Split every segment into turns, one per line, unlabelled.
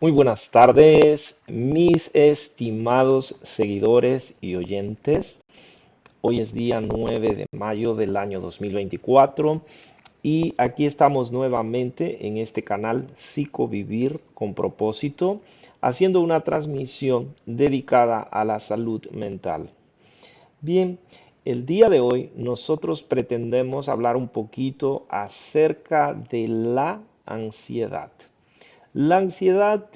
Muy buenas tardes, mis estimados seguidores y oyentes. Hoy es día 9 de mayo del año 2024 y aquí estamos nuevamente en este canal Psicovivir con propósito, haciendo una transmisión dedicada a la salud mental. Bien, el día de hoy nosotros pretendemos hablar un poquito acerca de la ansiedad. La ansiedad,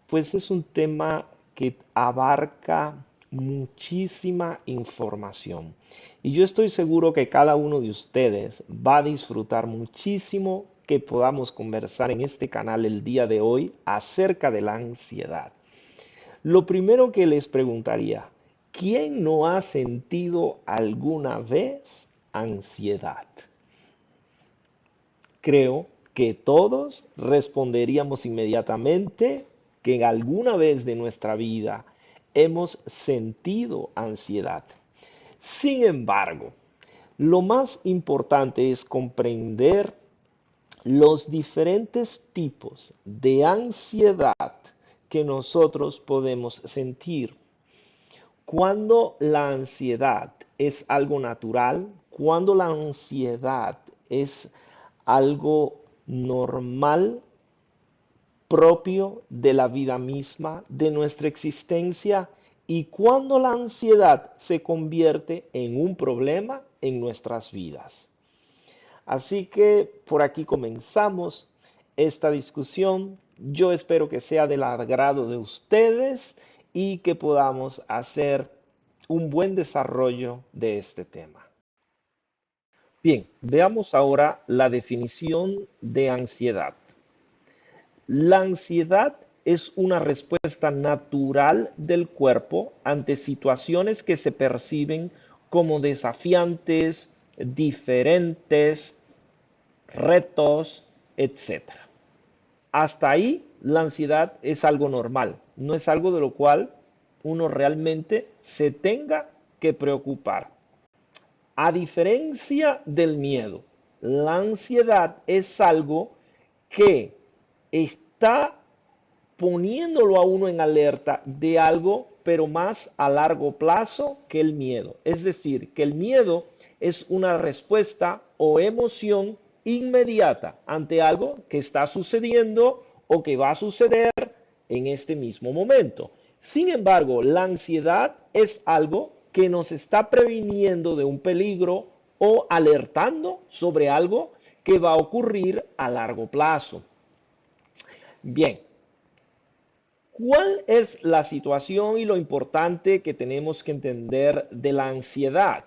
pues es un tema que abarca muchísima información. Y yo estoy seguro que cada uno de ustedes va a disfrutar muchísimo que podamos conversar en este canal el día de hoy acerca de la ansiedad. Lo primero que les preguntaría, ¿quién no ha sentido alguna vez ansiedad? Creo que todos responderíamos inmediatamente que en alguna vez de nuestra vida hemos sentido ansiedad. Sin embargo, lo más importante es comprender los diferentes tipos de ansiedad que nosotros podemos sentir. Cuando la ansiedad es algo natural, cuando la ansiedad es algo normal, propio de la vida misma, de nuestra existencia, y cuando la ansiedad se convierte en un problema en nuestras vidas. Así que por aquí comenzamos esta discusión. Yo espero que sea del agrado de ustedes y que podamos hacer un buen desarrollo de este tema. Bien, veamos ahora la definición de ansiedad. La ansiedad es una respuesta natural del cuerpo ante situaciones que se perciben como desafiantes, diferentes, retos, etcétera. Hasta ahí la ansiedad es algo normal, no es algo de lo cual uno realmente se tenga que preocupar. A diferencia del miedo, la ansiedad es algo que está poniéndolo a uno en alerta de algo, pero más a largo plazo que el miedo. Es decir, que el miedo es una respuesta o emoción inmediata ante algo que está sucediendo o que va a suceder en este mismo momento. Sin embargo, la ansiedad es algo que nos está previniendo de un peligro o alertando sobre algo que va a ocurrir a largo plazo. Bien, ¿cuál es la situación y lo importante que tenemos que entender de la ansiedad?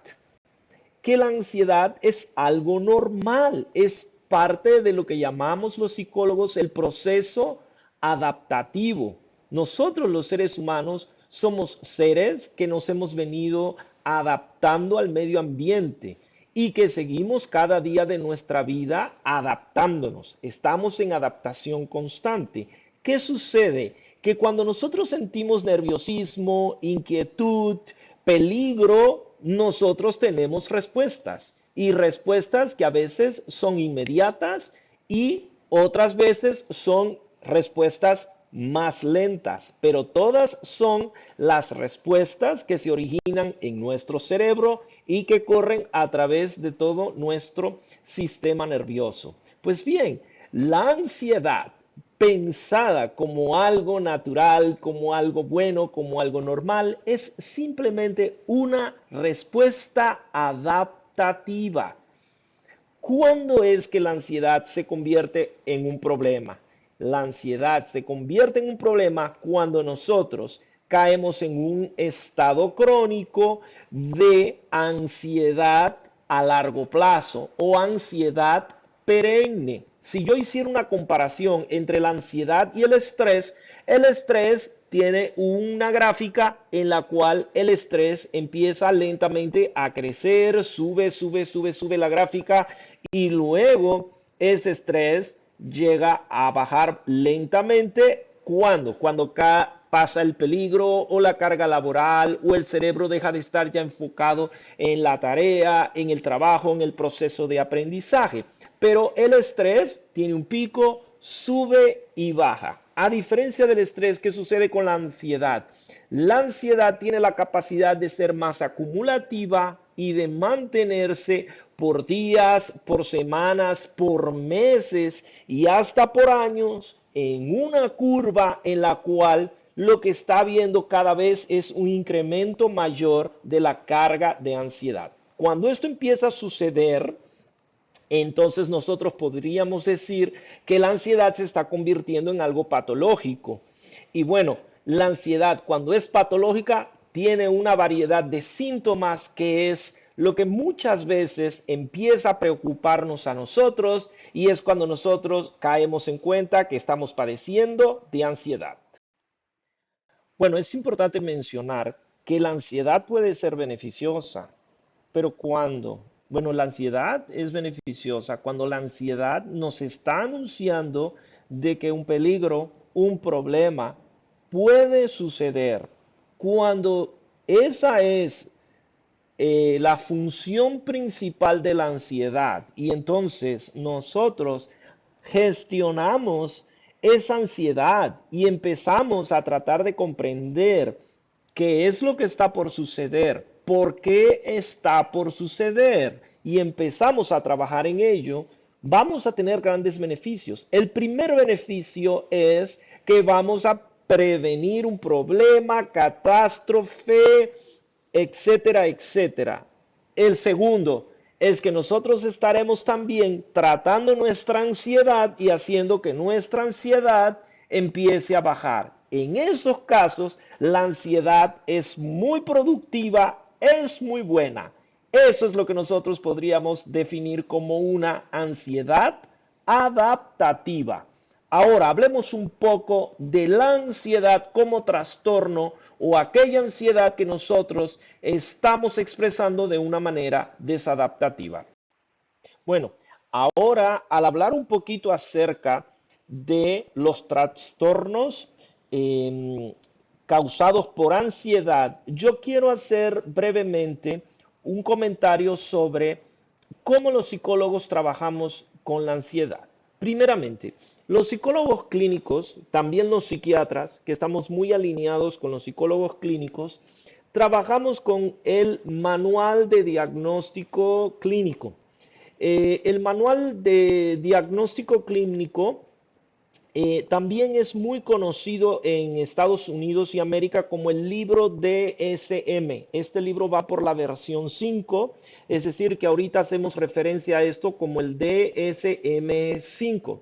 Que la ansiedad es algo normal, es parte de lo que llamamos los psicólogos el proceso adaptativo. Nosotros los seres humanos somos seres que nos hemos venido adaptando al medio ambiente y que seguimos cada día de nuestra vida adaptándonos. Estamos en adaptación constante. ¿Qué sucede? Que cuando nosotros sentimos nerviosismo, inquietud, peligro, nosotros tenemos respuestas y respuestas que a veces son inmediatas y otras veces son respuestas más lentas, pero todas son las respuestas que se originan en nuestro cerebro y que corren a través de todo nuestro sistema nervioso. Pues bien, la ansiedad pensada como algo natural, como algo bueno, como algo normal, es simplemente una respuesta adaptativa. ¿Cuándo es que la ansiedad se convierte en un problema? La ansiedad se convierte en un problema cuando nosotros caemos en un estado crónico de ansiedad a largo plazo o ansiedad perenne. Si yo hiciera una comparación entre la ansiedad y el estrés tiene una gráfica en la cual el estrés empieza lentamente a crecer, sube la gráfica y luego ese estrés llega a bajar lentamente. ¿Cuándo? Cuando pasa el peligro o la carga laboral o el cerebro deja de estar ya enfocado en la tarea, en el trabajo, en el proceso de aprendizaje. Pero el estrés tiene un pico, sube y baja. A diferencia del estrés, ¿qué sucede con la ansiedad? La ansiedad tiene la capacidad de ser más acumulativa y de mantenerse por días, por semanas, por meses y hasta por años en una curva en la cual lo que está viendo cada vez es un incremento mayor de la carga de ansiedad. Cuando esto empieza a suceder, entonces nosotros podríamos decir que la ansiedad se está convirtiendo en algo patológico. Y bueno, la ansiedad cuando es patológica tiene una variedad de síntomas que es lo que muchas veces empieza a preocuparnos a nosotros y es cuando nosotros caemos en cuenta que estamos padeciendo de ansiedad. Bueno, es importante mencionar que la ansiedad puede ser beneficiosa. ¿Pero cuándo? Bueno, la ansiedad es beneficiosa cuando la ansiedad nos está anunciando de que un peligro, un problema puede suceder. Cuando esa es la función principal de la ansiedad y entonces nosotros gestionamos esa ansiedad y empezamos a tratar de comprender qué es lo que está por suceder, por qué está por suceder y empezamos a trabajar en ello, vamos a tener grandes beneficios. El primer beneficio es que vamos a prevenir un problema, catástrofe, etcétera, etcétera. El segundo es que nosotros estaremos también tratando nuestra ansiedad y haciendo que nuestra ansiedad empiece a bajar. En esos casos, la ansiedad es muy productiva, es muy buena. Eso es lo que nosotros podríamos definir como una ansiedad adaptativa. Ahora hablemos un poco de la ansiedad como trastorno o aquella ansiedad que nosotros estamos expresando de una manera desadaptativa. Bueno, ahora al hablar un poquito acerca de los trastornos eh, causados por ansiedad, yo quiero hacer brevemente un comentario sobre cómo los psicólogos trabajamos con la ansiedad. Primeramente, los psicólogos clínicos, también los psiquiatras, que estamos muy alineados con los psicólogos clínicos, trabajamos con el manual de diagnóstico clínico. El manual de diagnóstico clínico también es muy conocido en Estados Unidos y América como el libro DSM. Este libro va por la versión 5, es decir, que ahorita hacemos referencia a esto como el DSM-5.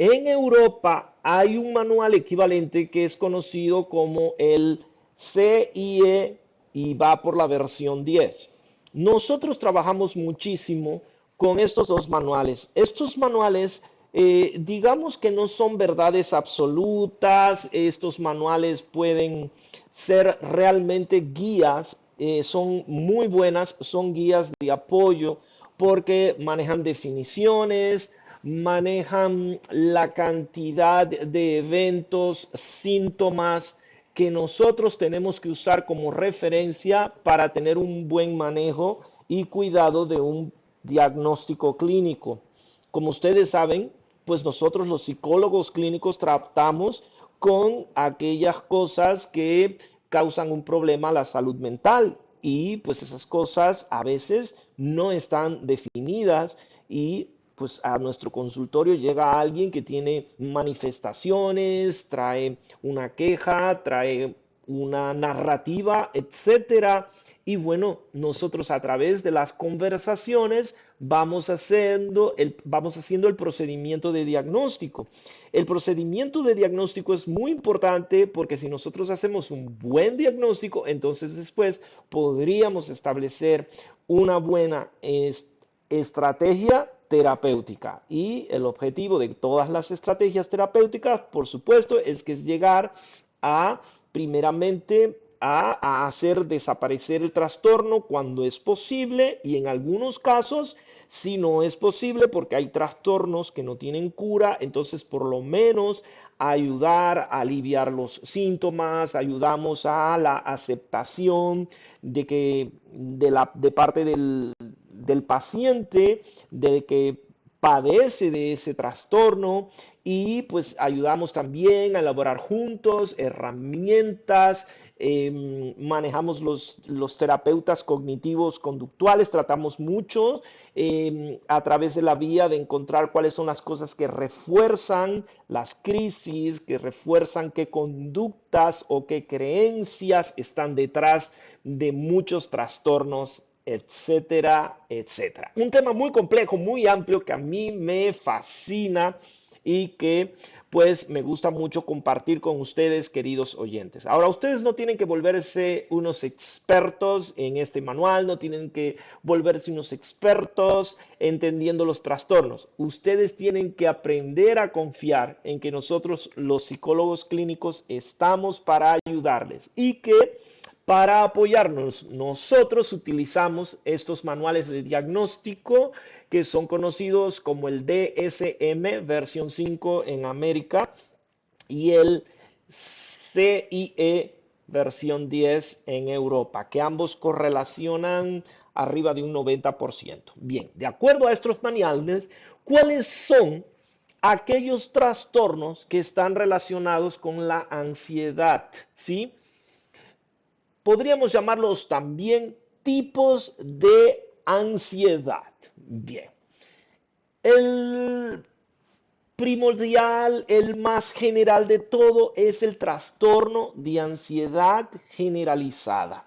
En Europa hay un manual equivalente que es conocido como el CIE y va por la versión 10. Nosotros trabajamos muchísimo con estos dos manuales. Estos manuales, digamos que no son verdades absolutas, estos manuales pueden ser realmente guías, son muy buenas, son guías de apoyo porque manejan definiciones, manejan la cantidad de eventos, síntomas que nosotros tenemos que usar como referencia para tener un buen manejo y cuidado de un diagnóstico clínico. Como ustedes saben, pues nosotros los psicólogos clínicos tratamos con aquellas cosas que causan un problema a la salud mental y pues esas cosas a veces no están definidas y pues a nuestro consultorio llega alguien que tiene manifestaciones, trae una queja, trae una narrativa, etcétera. Y bueno, nosotros a través de las conversaciones vamos haciendo el procedimiento de diagnóstico. El procedimiento de diagnóstico es muy importante porque si nosotros hacemos un buen diagnóstico, entonces después podríamos establecer una buena estrategia terapéutica. Y el objetivo de todas las estrategias terapéuticas, por supuesto, es que es llegar a, primeramente, a hacer desaparecer el trastorno cuando es posible y en algunos casos, si no es posible, porque hay trastornos que no tienen cura, entonces por lo menos ayudar a aliviar los síntomas, ayudamos a la aceptación de que de parte del paciente, de que padece de ese trastorno y pues ayudamos también a elaborar juntos herramientas. Manejamos los terapeutas cognitivos conductuales, tratamos mucho a través de la vía de encontrar cuáles son las cosas que refuerzan las crisis, que refuerzan qué conductas o qué creencias están detrás de muchos trastornos, etcétera, etcétera. Un tema muy complejo, muy amplio que a mí me fascina y que pues me gusta mucho compartir con ustedes, queridos oyentes. Ahora, ustedes no tienen que volverse unos expertos en este manual, no tienen que volverse unos expertos entendiendo los trastornos. Ustedes tienen que aprender a confiar en que nosotros, los psicólogos clínicos, estamos para ayudarles y que para apoyarnos, nosotros utilizamos estos manuales de diagnóstico que son conocidos como el DSM versión 5 en América y el CIE versión 10 en Europa, que ambos correlacionan arriba de un 90%. Bien, de acuerdo a estos manuales, ¿cuáles son aquellos trastornos que están relacionados con la ansiedad? ¿Sí? Podríamos llamarlos también tipos de ansiedad. Bien, el primordial, el más general de todo es el trastorno de ansiedad generalizada.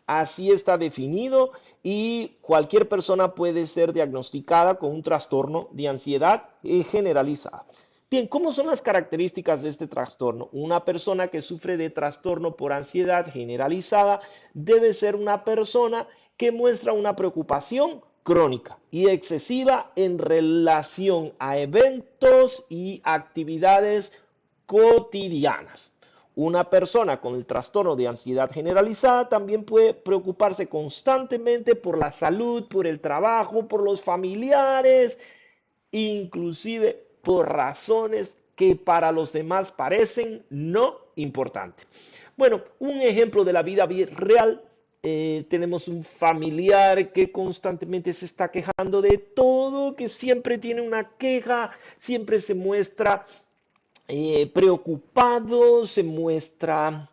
Así está definido y cualquier persona puede ser diagnosticada con un trastorno de ansiedad generalizada. Bien, ¿cómo son las características de este trastorno? Una persona que sufre de trastorno por ansiedad generalizada debe ser una persona que muestra una preocupación crónica y excesiva en relación a eventos y actividades cotidianas. Una persona con el trastorno de ansiedad generalizada también puede preocuparse constantemente por la salud, por el trabajo, por los familiares, inclusive por razones que para los demás parecen no importantes. Bueno, un ejemplo de la vida real, tenemos un familiar que constantemente se está quejando de todo, que siempre tiene una queja, siempre se muestra preocupado, se muestra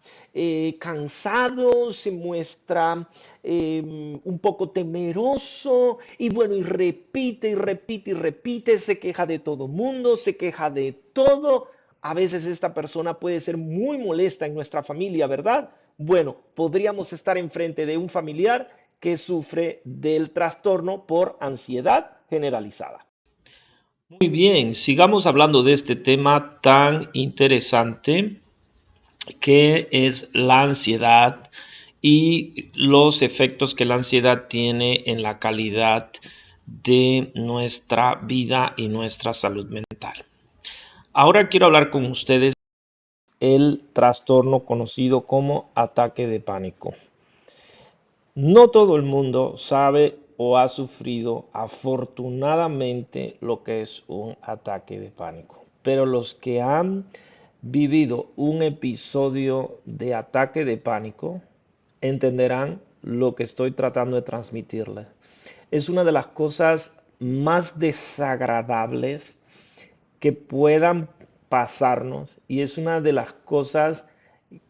cansado, se muestra un poco temeroso y bueno, y repite y repite y repite, se queja de todo mundo, se queja de todo. A veces esta persona puede ser muy molesta en nuestra familia, ¿verdad? Bueno, podríamos estar enfrente de un familiar que sufre del trastorno por ansiedad generalizada. Muy bien, sigamos hablando de este tema tan interesante que es la ansiedad y los efectos que la ansiedad tiene en la calidad de nuestra vida y nuestra salud mental. Ahora quiero hablar con ustedes el trastorno conocido como ataque de pánico. No todo el mundo sabe o ha sufrido afortunadamente lo que es un ataque de pánico, pero los que han vivido un episodio de ataque de pánico entenderán lo que estoy tratando de transmitirles. Es una de las cosas más desagradables que puedan pasarnos y es una de las cosas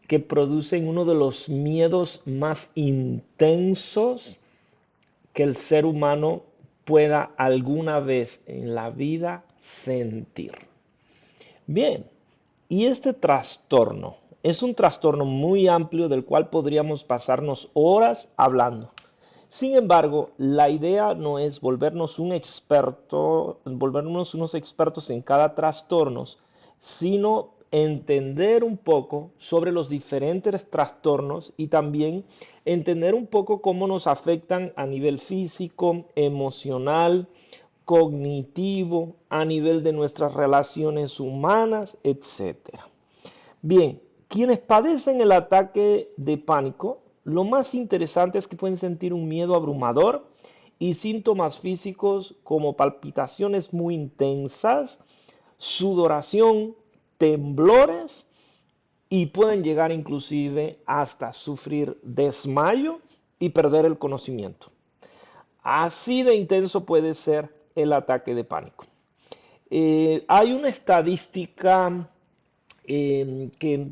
que producen uno de los miedos más intensos que el ser humano pueda alguna vez en la vida sentir. Bien, y este trastorno es un trastorno muy amplio del cual podríamos pasarnos horas hablando. Sin embargo, la idea no es volvernos volvernos unos expertos en cada trastorno, sino entender un poco sobre los diferentes trastornos y también entender un poco cómo nos afectan a nivel físico, emocional, cognitivo, a nivel de nuestras relaciones humanas, etcétera. Bien, quienes padecen el ataque de pánico, lo más interesante es que pueden sentir un miedo abrumador y síntomas físicos como palpitaciones muy intensas, sudoración, temblores y pueden llegar inclusive hasta sufrir desmayo y perder el conocimiento. Así de intenso puede ser el ataque de pánico. Hay una estadística que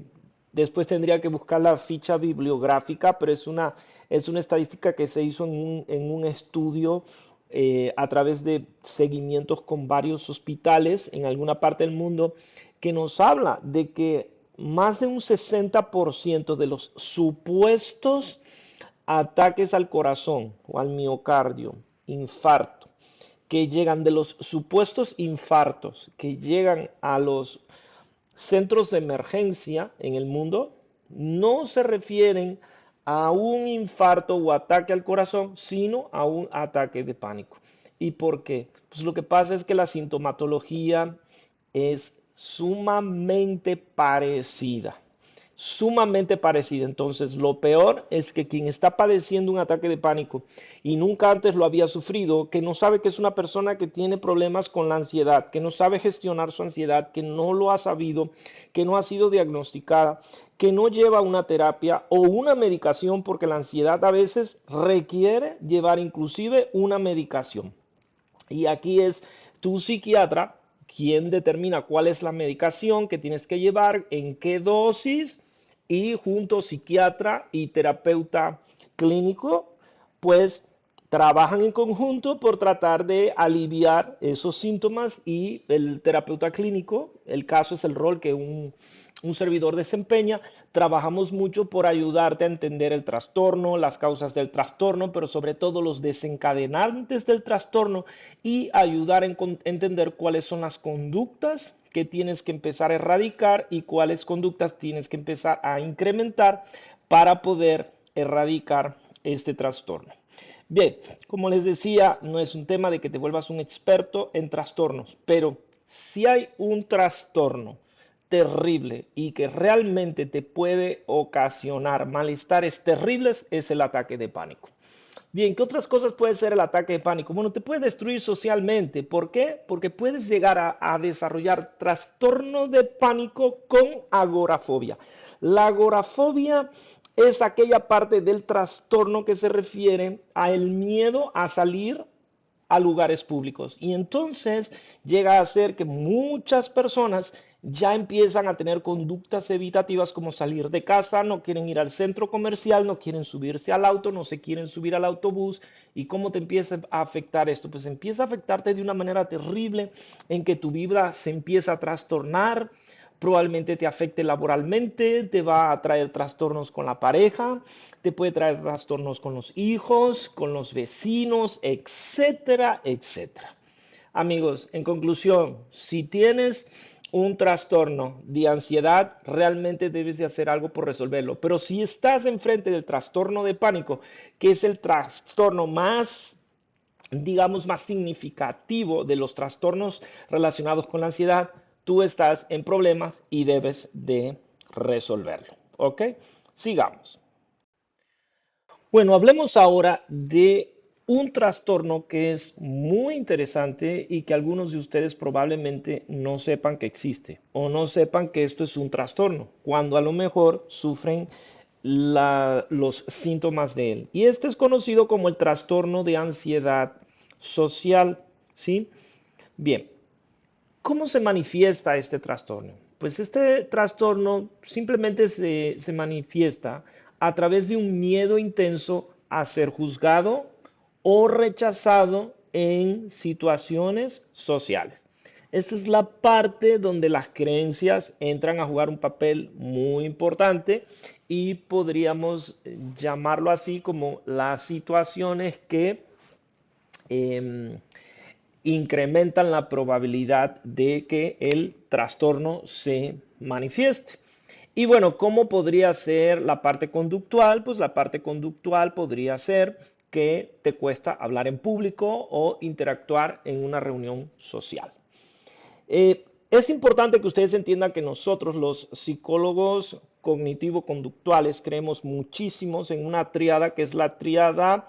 después tendría que buscar la ficha bibliográfica, pero es una estadística que se hizo en un estudio a través de seguimientos con varios hospitales en alguna parte del mundo, que nos habla de que más de un 60% de los supuestos ataques al corazón o al miocardio, infarto, que llegan de los supuestos infartos que llegan a los centros de emergencia en el mundo, no se refieren a un infarto o ataque al corazón, sino a un ataque de pánico. ¿Y por qué? Pues lo que pasa es que la sintomatología es sumamente parecida. Sumamente parecida. Entonces, lo peor es que quien está padeciendo un ataque de pánico y nunca antes lo había sufrido, que no sabe que es una persona que tiene problemas con la ansiedad, que no sabe gestionar su ansiedad, que no lo ha sabido, que no ha sido diagnosticada, que no lleva una terapia o una medicación, porque la ansiedad a veces requiere llevar inclusive una medicación. Y aquí es tu psiquiatra quien determina cuál es la medicación que tienes que llevar, en qué dosis, y junto psiquiatra y terapeuta clínico, pues trabajan en conjunto por tratar de aliviar esos síntomas, y el terapeuta clínico, el caso es el rol que un servidor desempeña. Trabajamos mucho por ayudarte a entender el trastorno, las causas del trastorno, pero sobre todo los desencadenantes del trastorno, y ayudar a entender cuáles son las conductas que tienes que empezar a erradicar y cuáles conductas tienes que empezar a incrementar para poder erradicar este trastorno. Bien, como les decía, no es un tema de que te vuelvas un experto en trastornos, pero si hay un trastorno terrible y que realmente te puede ocasionar malestares terribles, es el ataque de pánico. Bien, ¿qué otras cosas puede ser el ataque de pánico? Bueno, te puede destruir socialmente. ¿Por qué? Porque puedes llegar a desarrollar trastorno de pánico con agorafobia. La agorafobia es aquella parte del trastorno que se refiere al miedo a salir a lugares públicos. Y entonces llega a ser que muchas personas ya empiezan a tener conductas evitativas, como salir de casa, no quieren ir al centro comercial, no quieren subirse al auto, no se quieren subir al autobús. ¿Y cómo te empieza a afectar esto? Pues empieza a afectarte de una manera terrible, en que tu vida se empieza a trastornar. Probablemente te afecte laboralmente, te va a traer trastornos con la pareja, te puede traer trastornos con los hijos, con los vecinos, etcétera, etcétera. Amigos, en conclusión, si tienes un trastorno de ansiedad, realmente debes de hacer algo por resolverlo. Pero si estás enfrente del trastorno de pánico, que es el trastorno más, digamos, más significativo de los trastornos relacionados con la ansiedad, tú estás en problemas y debes de resolverlo. ¿Ok? Sigamos. Bueno, hablemos ahora de un trastorno que es muy interesante y que algunos de ustedes probablemente no sepan que existe, o no sepan que esto es un trastorno, cuando a lo mejor sufren los síntomas de él. Y este es conocido como el trastorno de ansiedad social, ¿sí? Bien, ¿cómo se manifiesta este trastorno? Pues este trastorno simplemente se manifiesta a través de un miedo intenso a ser juzgado o rechazado en situaciones sociales. Esta es la parte donde las creencias entran a jugar un papel muy importante, y podríamos llamarlo así como las situaciones que em, incrementan la probabilidad de que el trastorno se manifieste. Y bueno, ¿cómo podría ser la parte conductual? Pues la parte conductual podría ser que te cuesta hablar en público o interactuar en una reunión social. Es importante que ustedes entiendan que nosotros, los psicólogos cognitivo-conductuales, creemos muchísimos en una tríada, que es la tríada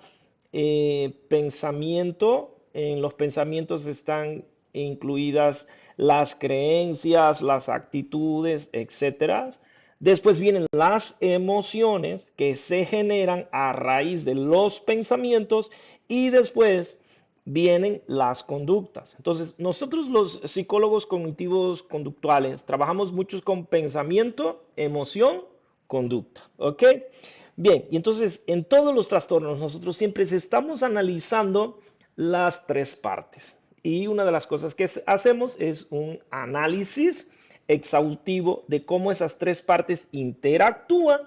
pensamiento. En los pensamientos están incluidas las creencias, las actitudes, etcétera. Después vienen las emociones, que se generan a raíz de los pensamientos, y después vienen las conductas. Entonces, nosotros los psicólogos cognitivos conductuales trabajamos mucho con pensamiento, emoción, conducta. ¿Ok? Bien, y entonces en todos los trastornos nosotros siempre estamos analizando las tres partes. Y una de las cosas que hacemos es un análisis exhaustivo de cómo esas tres partes interactúan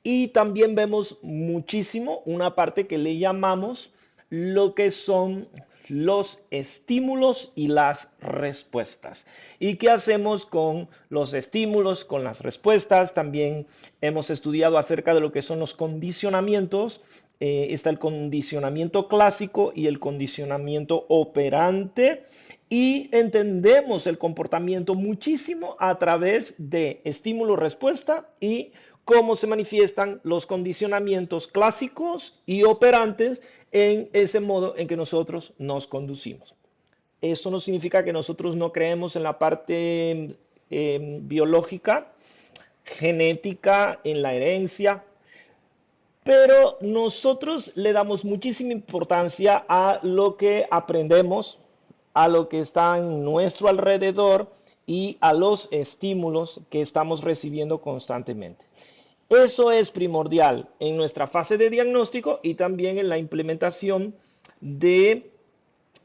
y también vemos muchísimo una parte que le llamamos lo que son los estímulos y las respuestas. ¿Y qué hacemos con los estímulos, con las respuestas? También hemos estudiado acerca de lo que son los condicionamientos. Está el condicionamiento clásico y el condicionamiento operante y entendemos el comportamiento muchísimo a través de estímulo-respuesta y cómo se manifiestan los condicionamientos clásicos y operantes en ese modo en que nosotros nos conducimos. Eso no significa que nosotros no creemos en la parte biológica, genética, en la herencia, pero nosotros le damos muchísima importancia a lo que aprendemos, a lo que está en nuestro alrededor y a los estímulos que estamos recibiendo constantemente. Eso es primordial en nuestra fase de diagnóstico y también en la implementación de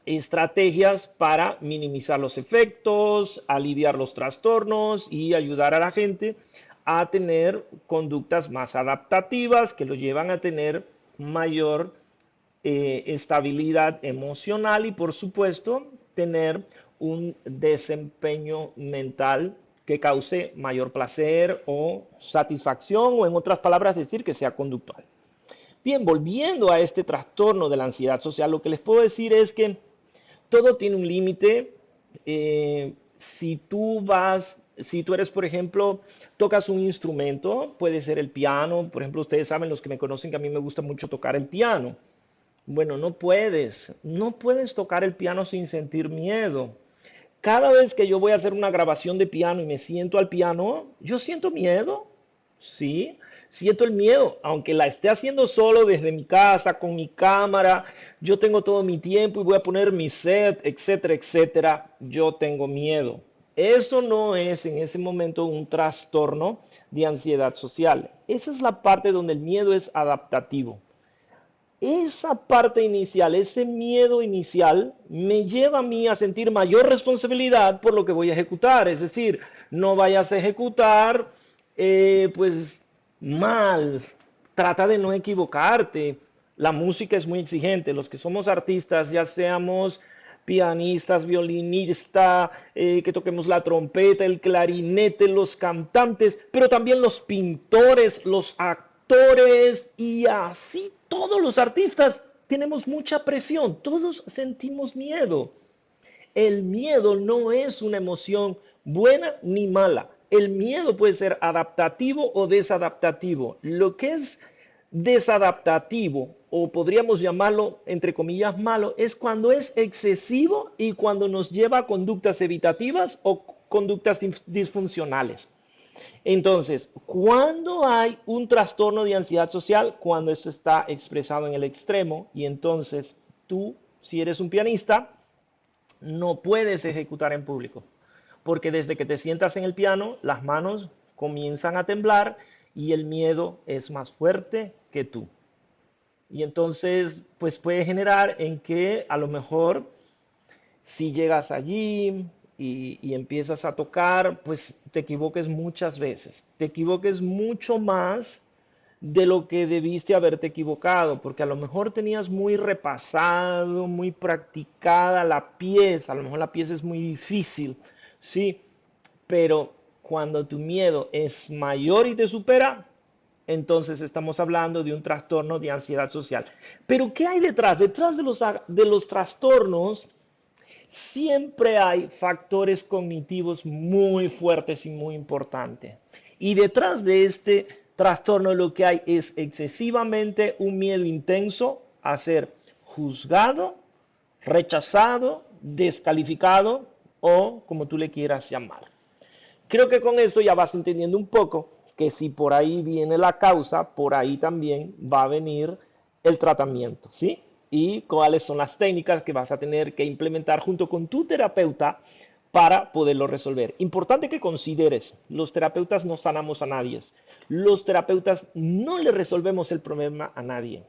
estrategias para minimizar los efectos, aliviar los trastornos y ayudar a la gente a tener conductas más adaptativas que lo llevan a tener mayor estabilidad emocional y por supuesto tener un desempeño mental que cause mayor placer o satisfacción o en otras palabras decir que sea conductual. Bien, volviendo a este trastorno de la ansiedad social, lo que les puedo decir es que todo tiene un límite. Si tú eres, por ejemplo, tocas un instrumento, puede ser el piano, por ejemplo, ustedes saben, los que me conocen, que a mí me gusta mucho tocar el piano. Bueno, no puedes tocar el piano sin sentir miedo. Cada vez que yo voy a hacer una grabación de piano y me siento al piano, yo siento miedo, sí, siento el miedo, aunque la esté haciendo solo desde mi casa, con mi cámara, yo tengo todo mi tiempo y voy a poner mi set, etcétera, etcétera, yo tengo miedo. Eso no es en ese momento un trastorno de ansiedad social. Esa es la parte donde el miedo es adaptativo. Esa parte inicial, ese miedo inicial, me lleva a mí a sentir mayor responsabilidad por lo que voy a ejecutar. Es decir, no vayas a ejecutar, pues mal. Trata de no equivocarte. La música es muy exigente. Los que somos artistas, ya seamos pianistas, violinistas, que toquemos la trompeta, el clarinete, los cantantes, pero también los pintores, los actores y así todos los artistas tenemos mucha presión, todos sentimos miedo. El miedo no es una emoción buena ni mala. El miedo puede ser adaptativo o desadaptativo. Lo que es desadaptativo, o podríamos llamarlo entre comillas malo, es cuando es excesivo y cuando nos lleva a conductas evitativas o conductas disfuncionales. Entonces, ¿cuándo hay un trastorno de ansiedad social? Cuando esto está expresado en el extremo y entonces tú, si eres un pianista, no puedes ejecutar en público, porque desde que te sientas en el piano, las manos comienzan a temblar y el miedo es más fuerte que tú. Y entonces, pues puede generar en que a lo mejor si llegas allí y empiezas a tocar, pues te equivoques muchas veces, te equivoques mucho más de lo que debiste haberte equivocado, porque a lo mejor tenías muy repasado, muy practicada la pieza, a lo mejor la pieza es muy difícil, sí, pero cuando tu miedo es mayor y te supera, entonces estamos hablando de un trastorno de ansiedad social. Pero ¿qué hay detrás? Detrás de los trastornos siempre hay factores cognitivos muy fuertes y muy importantes. Y detrás de este trastorno lo que hay es excesivamente un miedo intenso a ser juzgado, rechazado, descalificado o como tú le quieras llamar. Creo que con esto ya vas entendiendo un poco que si por ahí viene la causa, por ahí también va a venir el tratamiento, ¿sí? y cuáles son las técnicas que vas a tener que implementar junto con tu terapeuta para poderlo resolver. Importante que consideres, los terapeutas no sanamos a nadie. Los terapeutas no le resolvemos el problema a nadie.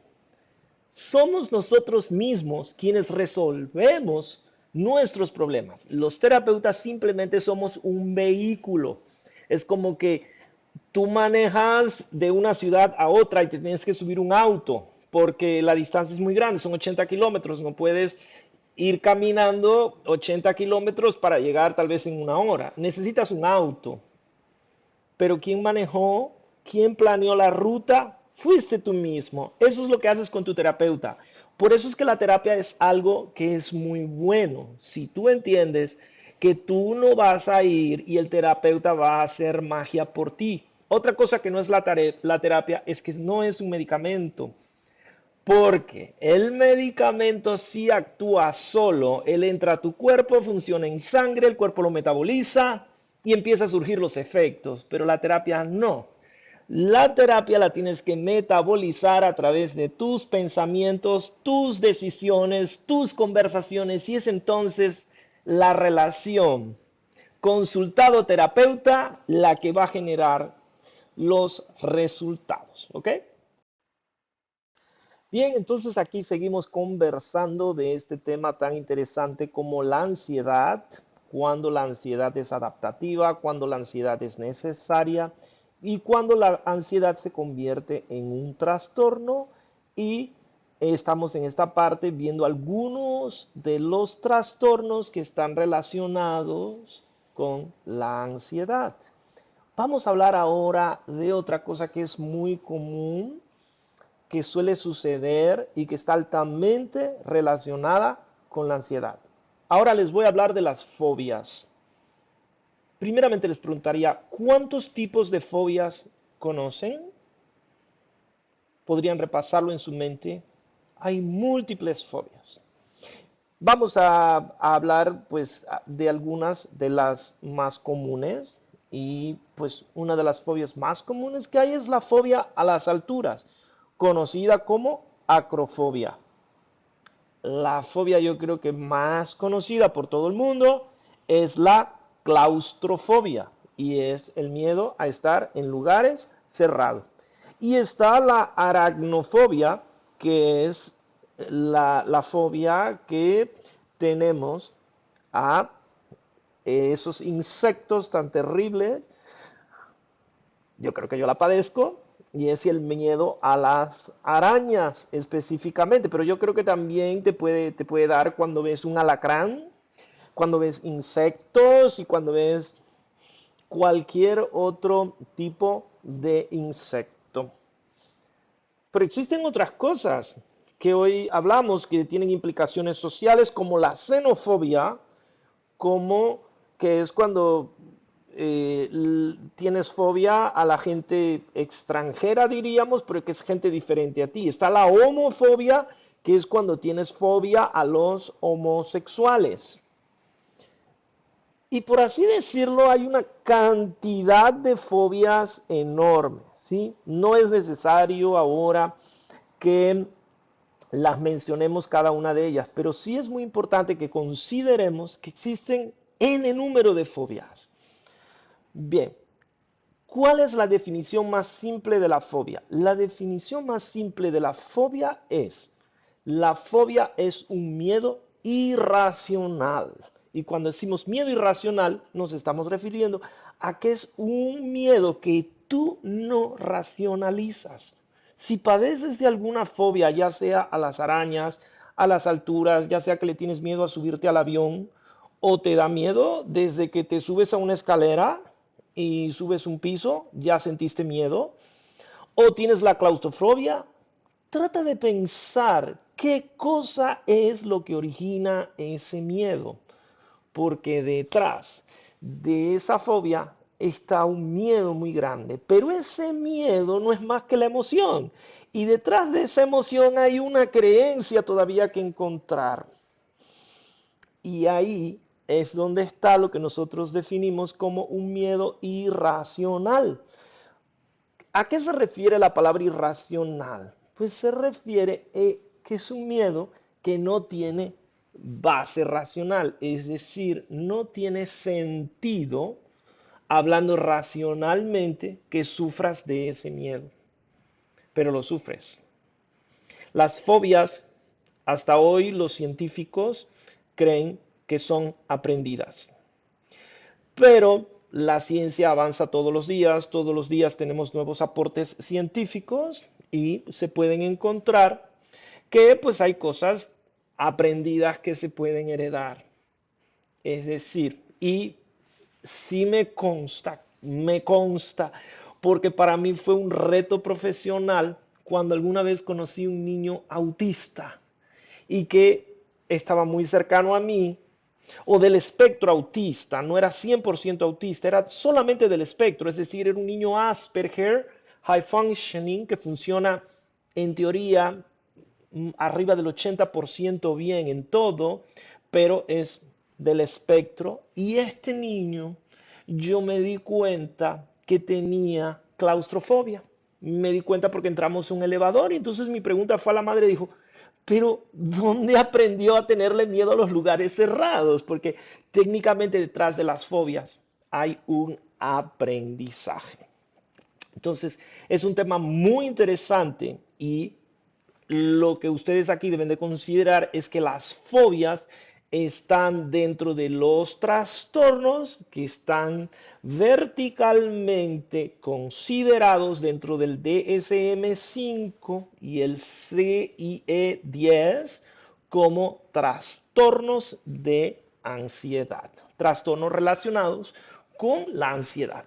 Somos nosotros mismos quienes resolvemos nuestros problemas. Los terapeutas simplemente somos un vehículo. Es como que tú manejas de una ciudad a otra y te tienes que subir un auto porque la distancia es muy grande, son 80 kilómetros, no puedes ir caminando 80 kilómetros para llegar tal vez en una hora. Necesitas un auto, pero ¿quién manejó? ¿Quién planeó la ruta? Fuiste tú mismo. Eso es lo que haces con tu terapeuta. Por eso es que la terapia es algo que es muy bueno. Si tú entiendes que tú no vas a ir y el terapeuta va a hacer magia por ti. Otra cosa que no es la terapia es que no es un medicamento. Porque el medicamento sí actúa solo, él entra a tu cuerpo, funciona en sangre, el cuerpo lo metaboliza y empieza a surgir los efectos, pero la terapia no. La terapia la tienes que metabolizar a través de tus pensamientos, tus decisiones, tus conversaciones y es entonces la relación consultado-terapeuta la que va a generar los resultados, ¿ok? Bien, entonces aquí seguimos conversando de este tema tan interesante como la ansiedad, cuando la ansiedad es adaptativa, cuando la ansiedad es necesaria y cuando la ansiedad se convierte en un trastorno y estamos en esta parte viendo algunos de los trastornos que están relacionados con la ansiedad. Vamos a hablar ahora de otra cosa que es muy común que suele suceder y que está altamente relacionada con la ansiedad. Ahora les voy a hablar de las fobias. Primeramente les preguntaría, ¿cuántos tipos de fobias conocen? ¿Podrían repasarlo en su mente? Hay múltiples fobias. Vamos a hablar pues de algunas de las más comunes y pues una de las fobias más comunes que hay es la fobia a las alturas, conocida como acrofobia. La fobia yo creo que más conocida por todo el mundo es la claustrofobia y es el miedo a estar en lugares cerrados. Y está la aracnofobia, que es la fobia que tenemos a esos insectos tan terribles. Yo creo que yo la padezco y es el miedo a las arañas específicamente, pero yo creo que también te puede dar cuando ves un alacrán, cuando ves insectos y cuando ves cualquier otro tipo de insecto. Pero existen otras cosas que hoy hablamos que tienen implicaciones sociales como la xenofobia, como que es cuando tienes fobia a la gente extranjera, diríamos, pero que es gente diferente a ti. Está la homofobia, que es cuando tienes fobia a los homosexuales. Y por así decirlo, hay una cantidad de fobias enormes, ¿sí? No es necesario ahora que las mencionemos cada una de ellas, pero sí es muy importante que consideremos que existen n número de fobias. Bien, ¿cuál es la definición más simple de la fobia? La definición más simple de la la fobia es un miedo irracional. Y cuando decimos miedo irracional, nos estamos refiriendo a que es un miedo que tú no racionalizas. Si padeces de alguna fobia, ya sea a las arañas, a las alturas, ya sea que le tienes miedo a subirte al avión, o te da miedo desde que te subes a una escalera y subes un piso, ya sentiste miedo, o tienes la claustrofobia, trata de pensar qué cosa es lo que origina ese miedo, porque detrás de esa fobia está un miedo muy grande, pero ese miedo no es más que la emoción, y detrás de esa emoción hay una creencia todavía que encontrar. Y ahí es donde está lo que nosotros definimos como un miedo irracional. ¿A qué se refiere la palabra irracional? Pues se refiere que es un miedo que no tiene base racional, es decir, no tiene sentido, hablando racionalmente, que sufras de ese miedo, pero lo sufres. Las fobias, hasta hoy los científicos creen que son aprendidas, pero la ciencia avanza todos los días tenemos nuevos aportes científicos y se pueden encontrar que pues hay cosas aprendidas que se pueden heredar. Es decir, y sí me consta, porque para mí fue un reto profesional cuando alguna vez conocí un niño autista y que estaba muy cercano a mí, o del espectro autista, no era 100% autista, era solamente del espectro, es decir, era un niño Asperger, high functioning, que funciona en teoría arriba del 80% bien en todo, pero es del espectro. Y este niño, yo me di cuenta que tenía claustrofobia. Me di cuenta porque entramos en un elevador y entonces mi pregunta fue a la madre, dijo, pero ¿dónde aprendió a tenerle miedo a los lugares cerrados? Porque técnicamente detrás de las fobias hay un aprendizaje. Entonces, es un tema muy interesante y lo que ustedes aquí deben de considerar es que las fobias están dentro de los trastornos que están verticalmente considerados dentro del DSM-5 y el CIE-10 como trastornos de ansiedad, trastornos relacionados con la ansiedad.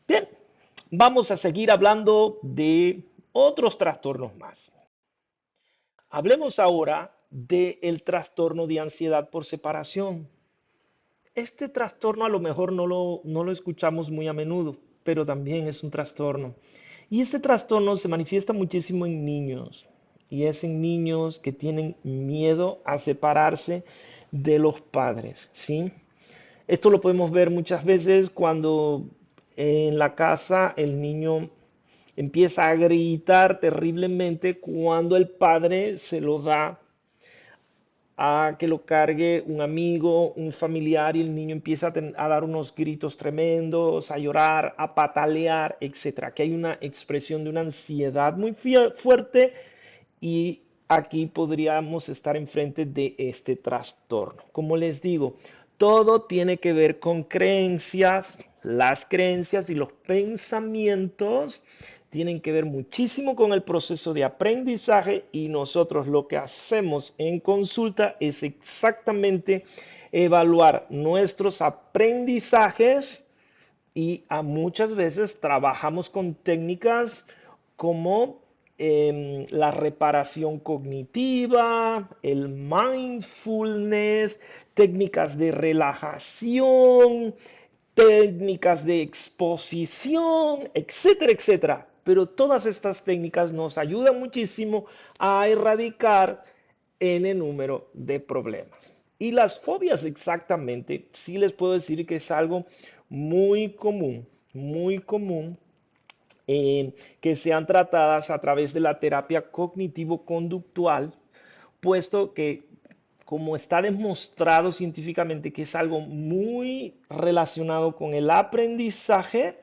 Bien, vamos a seguir hablando de otros trastornos más. Hablemos ahora del trastorno de ansiedad por separación. Este trastorno a lo mejor no lo escuchamos muy a menudo, pero también es un trastorno. Y este trastorno se manifiesta muchísimo en niños, y es en niños que tienen miedo a separarse de los padres, ¿sí? Esto lo podemos ver muchas veces cuando en la casa el niño empieza a gritar terriblemente cuando el padre se lo da a que lo cargue un amigo, un familiar y el niño empieza a dar unos gritos tremendos, a llorar, a patalear, etcétera. Que hay una expresión de una ansiedad muy fuerte y aquí podríamos estar enfrente de este trastorno. Como les digo, todo tiene que ver con creencias. Las creencias y los pensamientos tienen que ver muchísimo con el proceso de aprendizaje y nosotros lo que hacemos en consulta es exactamente evaluar nuestros aprendizajes y a muchas veces trabajamos con técnicas como la reparación cognitiva, el mindfulness, técnicas de relajación, técnicas de exposición, etcétera, etcétera. Pero todas estas técnicas nos ayudan muchísimo a erradicar n número de problemas. Y las fobias exactamente, sí les puedo decir que es algo muy común, que sean tratadas a través de la terapia cognitivo-conductual, puesto que como está demostrado científicamente que es algo muy relacionado con el aprendizaje,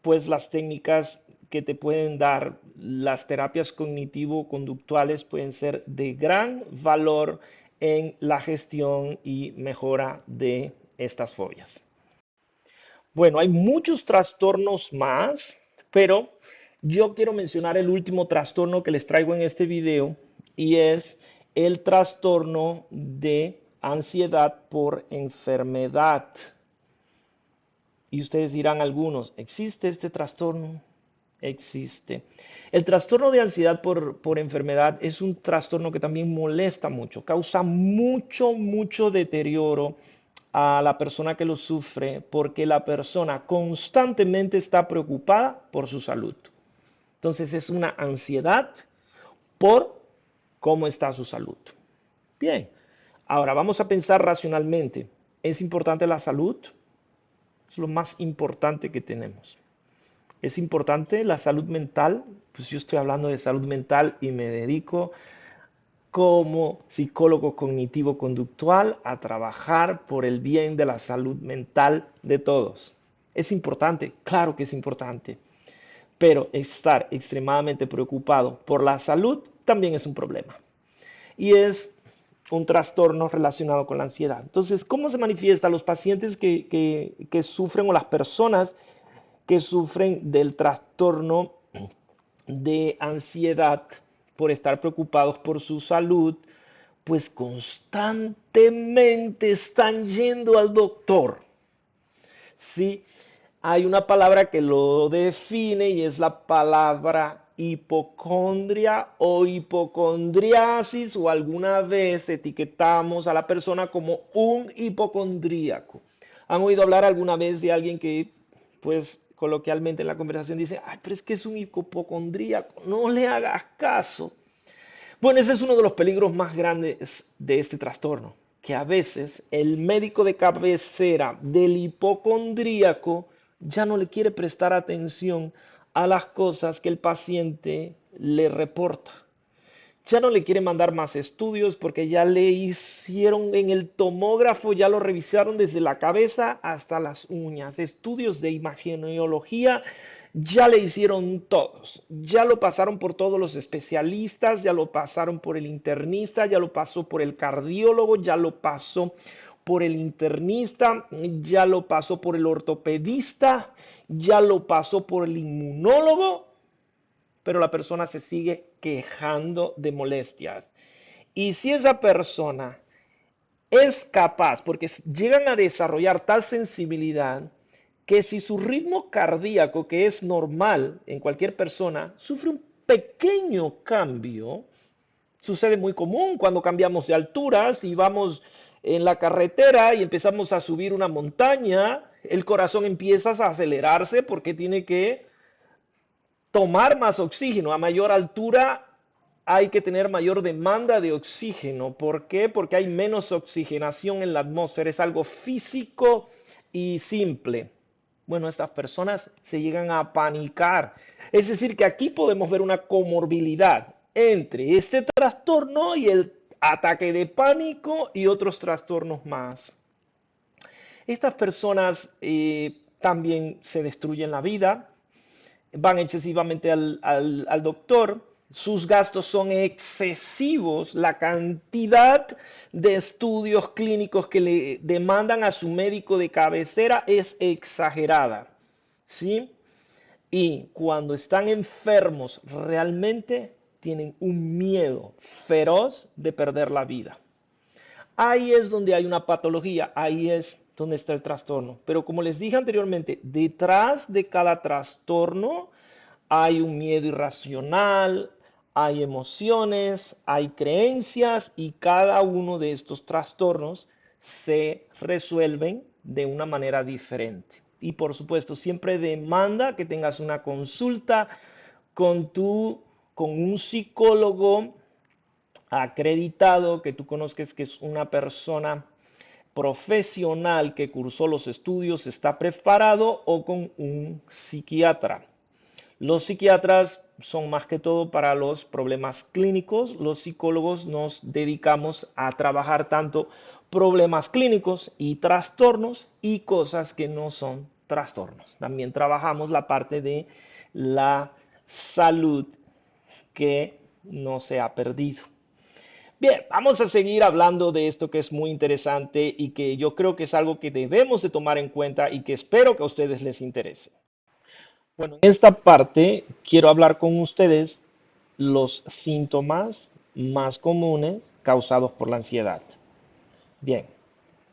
pues las técnicas que te pueden dar las terapias cognitivo-conductuales pueden ser de gran valor en la gestión y mejora de estas fobias. Bueno, hay muchos trastornos más, pero yo quiero mencionar el último trastorno que les traigo en este video y es el trastorno de ansiedad por enfermedad. Y ustedes dirán algunos, ¿existe este trastorno? Existe. El trastorno de ansiedad por enfermedad es un trastorno que también molesta mucho, causa mucho deterioro a la persona que lo sufre porque la persona constantemente está preocupada por su salud. Entonces es una ansiedad por cómo está su salud. Bien, ahora vamos a pensar racionalmente. ¿Es importante la salud? Es lo más importante que tenemos. Es importante la salud mental, pues yo estoy hablando de salud mental y me dedico como psicólogo cognitivo-conductual a trabajar por el bien de la salud mental de todos. ¿Es importante? Claro que es importante, pero estar extremadamente preocupado por la salud también es un problema y es un trastorno relacionado con la ansiedad. Entonces, ¿cómo se manifiesta? Los pacientes que sufren o las personas que sufren del trastorno de ansiedad por estar preocupados por su salud, pues constantemente están yendo al doctor. Sí, hay una palabra que lo define y es la palabra hipocondria o hipocondriasis, o alguna vez etiquetamos a la persona como un hipocondríaco. ¿Han oído hablar alguna vez de alguien que, pues, coloquialmente en la conversación dice, ay, pero es que es un hipocondríaco, no le hagas caso? Bueno, ese es uno de los peligros más grandes de este trastorno, que a veces el médico de cabecera del hipocondríaco ya no le quiere prestar atención a las cosas que el paciente le reporta. Ya no le quiere mandar más estudios porque ya le hicieron en el tomógrafo, ya lo revisaron desde la cabeza hasta las uñas. Estudios de imagenología ya le hicieron todos. Ya lo pasaron por todos los especialistas, ya lo pasaron por el internista, ya lo pasó por el cardiólogo, ya lo pasó por el internista, ya lo pasó por el ortopedista, ya lo pasó por el inmunólogo, pero la persona se sigue quejando de molestias. Y si esa persona es capaz, porque llegan a desarrollar tal sensibilidad, que si su ritmo cardíaco, que es normal en cualquier persona, sufre un pequeño cambio, sucede muy común cuando cambiamos de alturas y vamos en la carretera y empezamos a subir una montaña, el corazón empieza a acelerarse porque tiene que tomar más oxígeno. A mayor altura hay que tener mayor demanda de oxígeno. ¿Por qué? Porque hay menos oxigenación en la atmósfera. Es algo físico y simple. Bueno, estas personas se llegan a panicar. Es decir, que aquí podemos ver una comorbilidad entre este trastorno y el ataque de pánico y otros trastornos más. Estas personas también se destruyen la vida, van excesivamente al doctor, sus gastos son excesivos, la cantidad de estudios clínicos que le demandan a su médico de cabecera es exagerada, ¿sí? Y cuando están enfermos realmente tienen un miedo feroz de perder la vida. Ahí es donde hay una patología, ahí es donde está el trastorno. Pero como les dije anteriormente, detrás de cada trastorno hay un miedo irracional, hay emociones, hay creencias y cada uno de estos trastornos se resuelven de una manera diferente. Y por supuesto, siempre demanda que tengas una consulta con con un psicólogo acreditado, que tú conozcas que es una persona profesional que cursó los estudios, está preparado, o con un psiquiatra. Los psiquiatras son más que todo para los problemas clínicos. Los psicólogos nos dedicamos a trabajar tanto problemas clínicos y trastornos y cosas que no son trastornos. También trabajamos la parte de la salud que no se ha perdido. Bien, vamos a seguir hablando de esto que es muy interesante y que yo creo que es algo que debemos de tomar en cuenta y que espero que a ustedes les interese. Bueno, en esta parte quiero hablar con ustedes los síntomas más comunes causados por la ansiedad. Bien,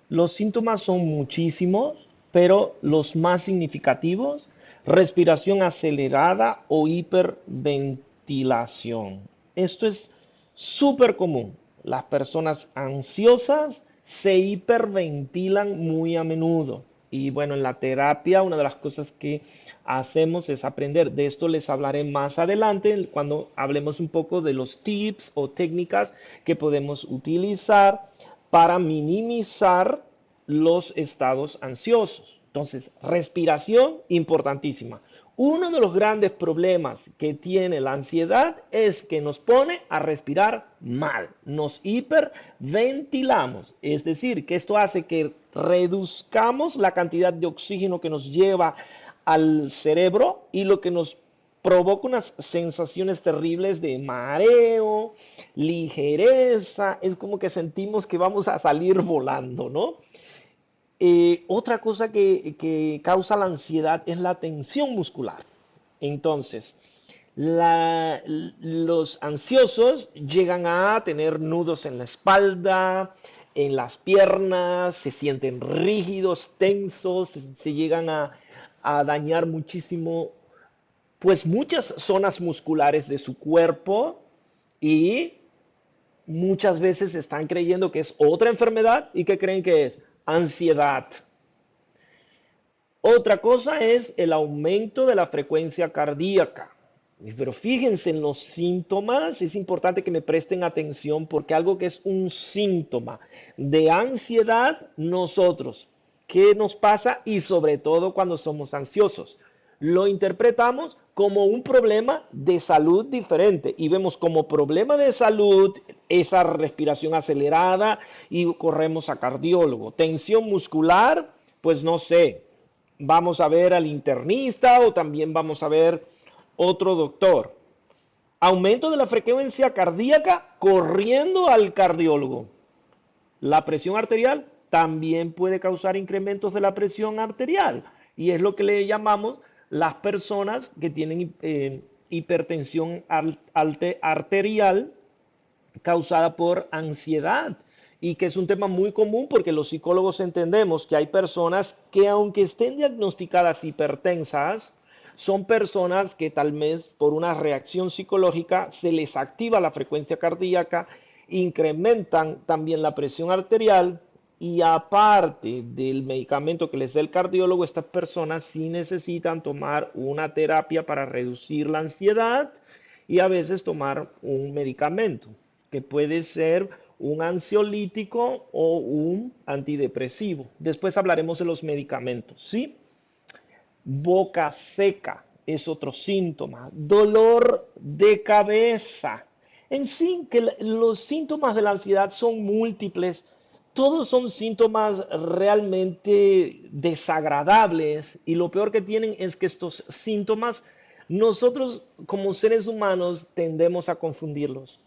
los síntomas son muchísimos, pero los más significativos: respiración acelerada o hiperventilación. Esto es súper común. Las personas ansiosas se hiperventilan muy a menudo. Y bueno, en la terapia una de las cosas que hacemos es aprender. De esto les hablaré más adelante cuando hablemos un poco de los tips o técnicas que podemos utilizar para minimizar los estados ansiosos. Entonces, respiración importantísima. Uno de los grandes problemas que tiene la ansiedad es que nos pone a respirar mal, nos hiperventilamos, es decir, que esto hace que reduzcamos la cantidad de oxígeno que nos lleva al cerebro y lo que nos provoca unas sensaciones terribles de mareo, ligereza, es como que sentimos que vamos a salir volando, ¿no? Otra cosa que causa la ansiedad es la tensión muscular. Entonces, los ansiosos llegan a tener nudos en la espalda, en las piernas, se sienten rígidos, tensos, se llegan a dañar muchísimo, pues muchas zonas musculares de su cuerpo y muchas veces están creyendo que es otra enfermedad y que creen que es ansiedad. Otra cosa es el aumento de la frecuencia cardíaca. Pero fíjense en los síntomas, es importante que me presten atención porque algo que es un síntoma de ansiedad, nosotros, ¿qué nos pasa? Y sobre todo cuando somos ansiosos, lo interpretamos como un problema de salud diferente y vemos como problema de salud esa respiración acelerada y corremos a cardiólogo. Tensión muscular, pues no sé, vamos a ver al internista o también vamos a ver otro doctor. Aumento de la frecuencia cardíaca corriendo al cardiólogo. La presión arterial también puede causar incrementos de la presión arterial y es lo que le llamamos las personas que tienen hipertensión arterial causada por ansiedad y que es un tema muy común porque los psicólogos entendemos que hay personas que aunque estén diagnosticadas hipertensas, son personas que tal vez por una reacción psicológica se les activa la frecuencia cardíaca, incrementan también la presión arterial y aparte del medicamento que les dé el cardiólogo, estas personas sí necesitan tomar una terapia para reducir la ansiedad y a veces tomar un medicamento que puede ser un ansiolítico o un antidepresivo. Después hablaremos de los medicamentos, ¿sí? Boca seca es otro síntoma. Dolor de cabeza. En sí, que los síntomas de la ansiedad son múltiples. Todos son síntomas realmente desagradables y lo peor que tienen es que estos síntomas nosotros como seres humanos tendemos a confundirlos.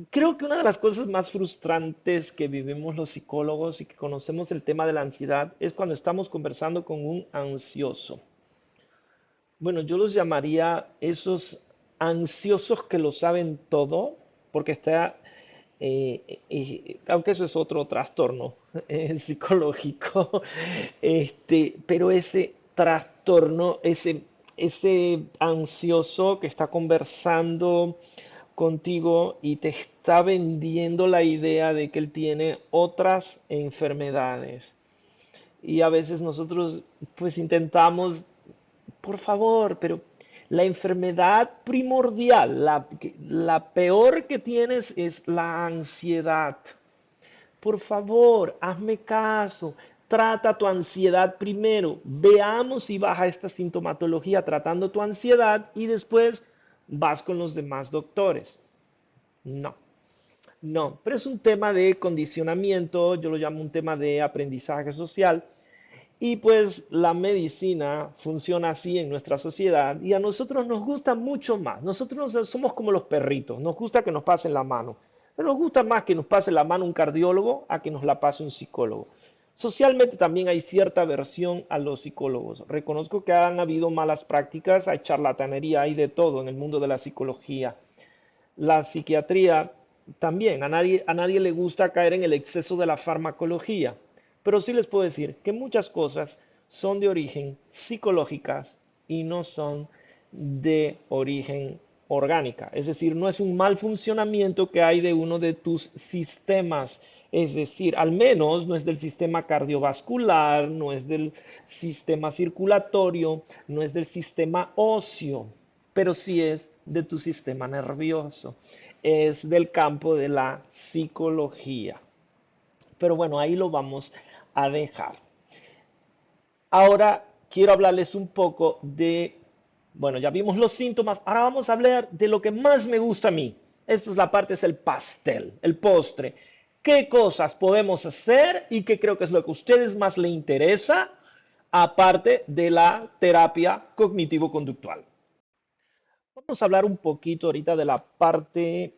Creo que una de las cosas más frustrantes que vivimos los psicólogos y que conocemos el tema de la ansiedad es cuando estamos conversando con un ansioso. Bueno, yo los llamaría esos ansiosos que lo saben todo, porque está, aunque eso es otro trastorno psicológico, pero ese trastorno, ese ansioso que está conversando contigo y te está vendiendo la idea de que él tiene otras enfermedades. Y a veces nosotros pues intentamos, por favor, pero la enfermedad primordial, la peor que tienes es la ansiedad. Por favor, hazme caso. Trata tu ansiedad primero. Veamos si baja esta sintomatología tratando tu ansiedad y después vas con los demás doctores. No, no, pero es un tema de condicionamiento, yo lo llamo un tema de aprendizaje social y pues la medicina funciona así en nuestra sociedad y a nosotros nos gusta mucho más. Nosotros somos como los perritos, nos gusta que nos pasen la mano, pero nos gusta más que nos pase la mano un cardiólogo a que nos la pase un psicólogo. Socialmente también hay cierta aversión a los psicólogos. Reconozco que han habido malas prácticas, hay charlatanería, hay de todo en el mundo de la psicología. La psiquiatría también, a nadie le gusta caer en el exceso de la farmacología, pero sí les puedo decir que muchas cosas son de origen psicológicas y no son de origen orgánica. Es decir, no es un mal funcionamiento que hay de uno de tus sistemas. Es decir, al menos no es del sistema cardiovascular, no es del sistema circulatorio, no es del sistema óseo, pero sí es de tu sistema nervioso, es del campo de la psicología. Pero bueno, ahí lo vamos a dejar. Ahora quiero hablarles un poco de, bueno, ya vimos los síntomas, ahora vamos a hablar de lo que más me gusta a mí. Esta es la parte, es el pastel, el postre. ¿Qué cosas podemos hacer y qué creo que es lo que a ustedes más les interesa, aparte de la terapia cognitivo-conductual? Vamos a hablar un poquito ahorita de la parte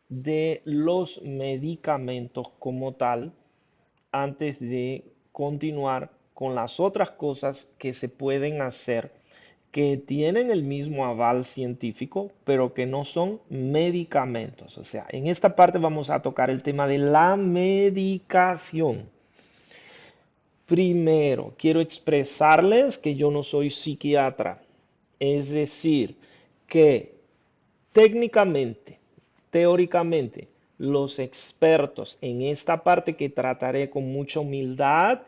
de los medicamentos como tal, antes de continuar con las otras cosas que se pueden hacer que tienen el mismo aval científico, pero que no son medicamentos. O sea, en esta parte vamos a tocar el tema de la medicación. Primero, quiero expresarles que yo no soy psiquiatra. Es decir, que técnicamente, teóricamente, los expertos en esta parte que trataré con mucha humildad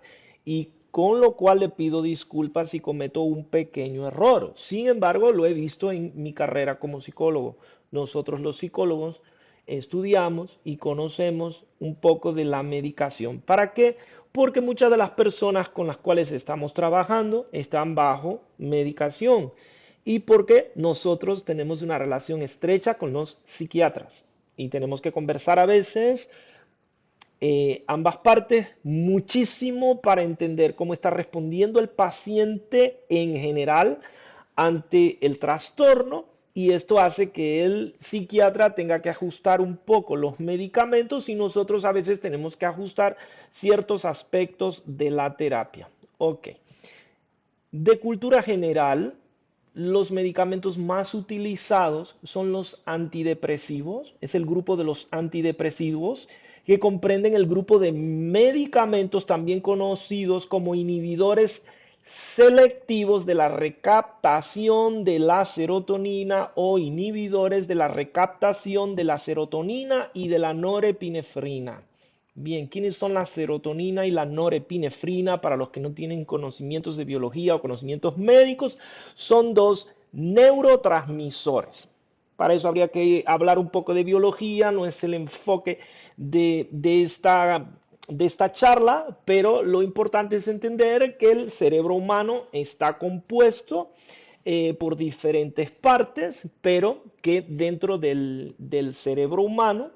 y con lo cual le pido disculpas si cometo un pequeño error. Sin embargo, lo he visto en mi carrera como psicólogo. Nosotros los psicólogos estudiamos y conocemos un poco de la medicación. ¿Para qué? Porque muchas de las personas con las cuales estamos trabajando están bajo medicación y porque nosotros tenemos una relación estrecha con los psiquiatras y tenemos que conversar a veces ambas partes muchísimo para entender cómo está respondiendo el paciente en general ante el trastorno y esto hace que el psiquiatra tenga que ajustar un poco los medicamentos y nosotros a veces tenemos que ajustar ciertos aspectos de la terapia. Ok. De cultura general, los medicamentos más utilizados son los antidepresivos, es el grupo de los antidepresivos que comprenden el grupo de medicamentos también conocidos como inhibidores selectivos de la recaptación de la serotonina o inhibidores de la recaptación de la serotonina y de la norepinefrina. Bien, ¿quiénes son la serotonina y la norepinefrina? Para los que no tienen conocimientos de biología o conocimientos médicos, son dos neurotransmisores. Para eso habría que hablar un poco de biología, no es el enfoque de esta charla, pero lo importante es entender que el cerebro humano está compuesto por diferentes partes, pero que dentro del cerebro humano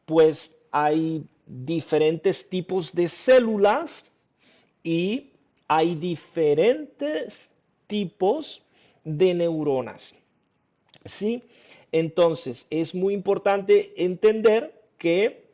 pues hay diferentes tipos de células y hay diferentes tipos de neuronas. ¿Sí? Entonces, es muy importante entender que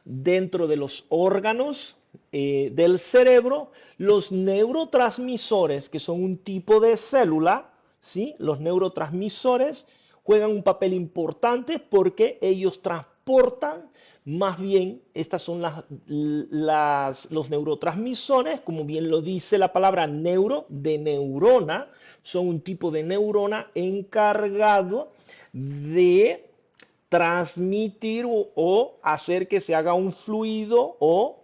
dentro de los órganos del cerebro, los neurotransmisores, que son un tipo de célula, ¿sí? Los neurotransmisores juegan un papel importante porque ellos transportan, más bien, estas son los neurotransmisores, como bien lo dice la palabra neuro, de neurona, son un tipo de neurona encargado de transmitir o hacer que se haga un fluido o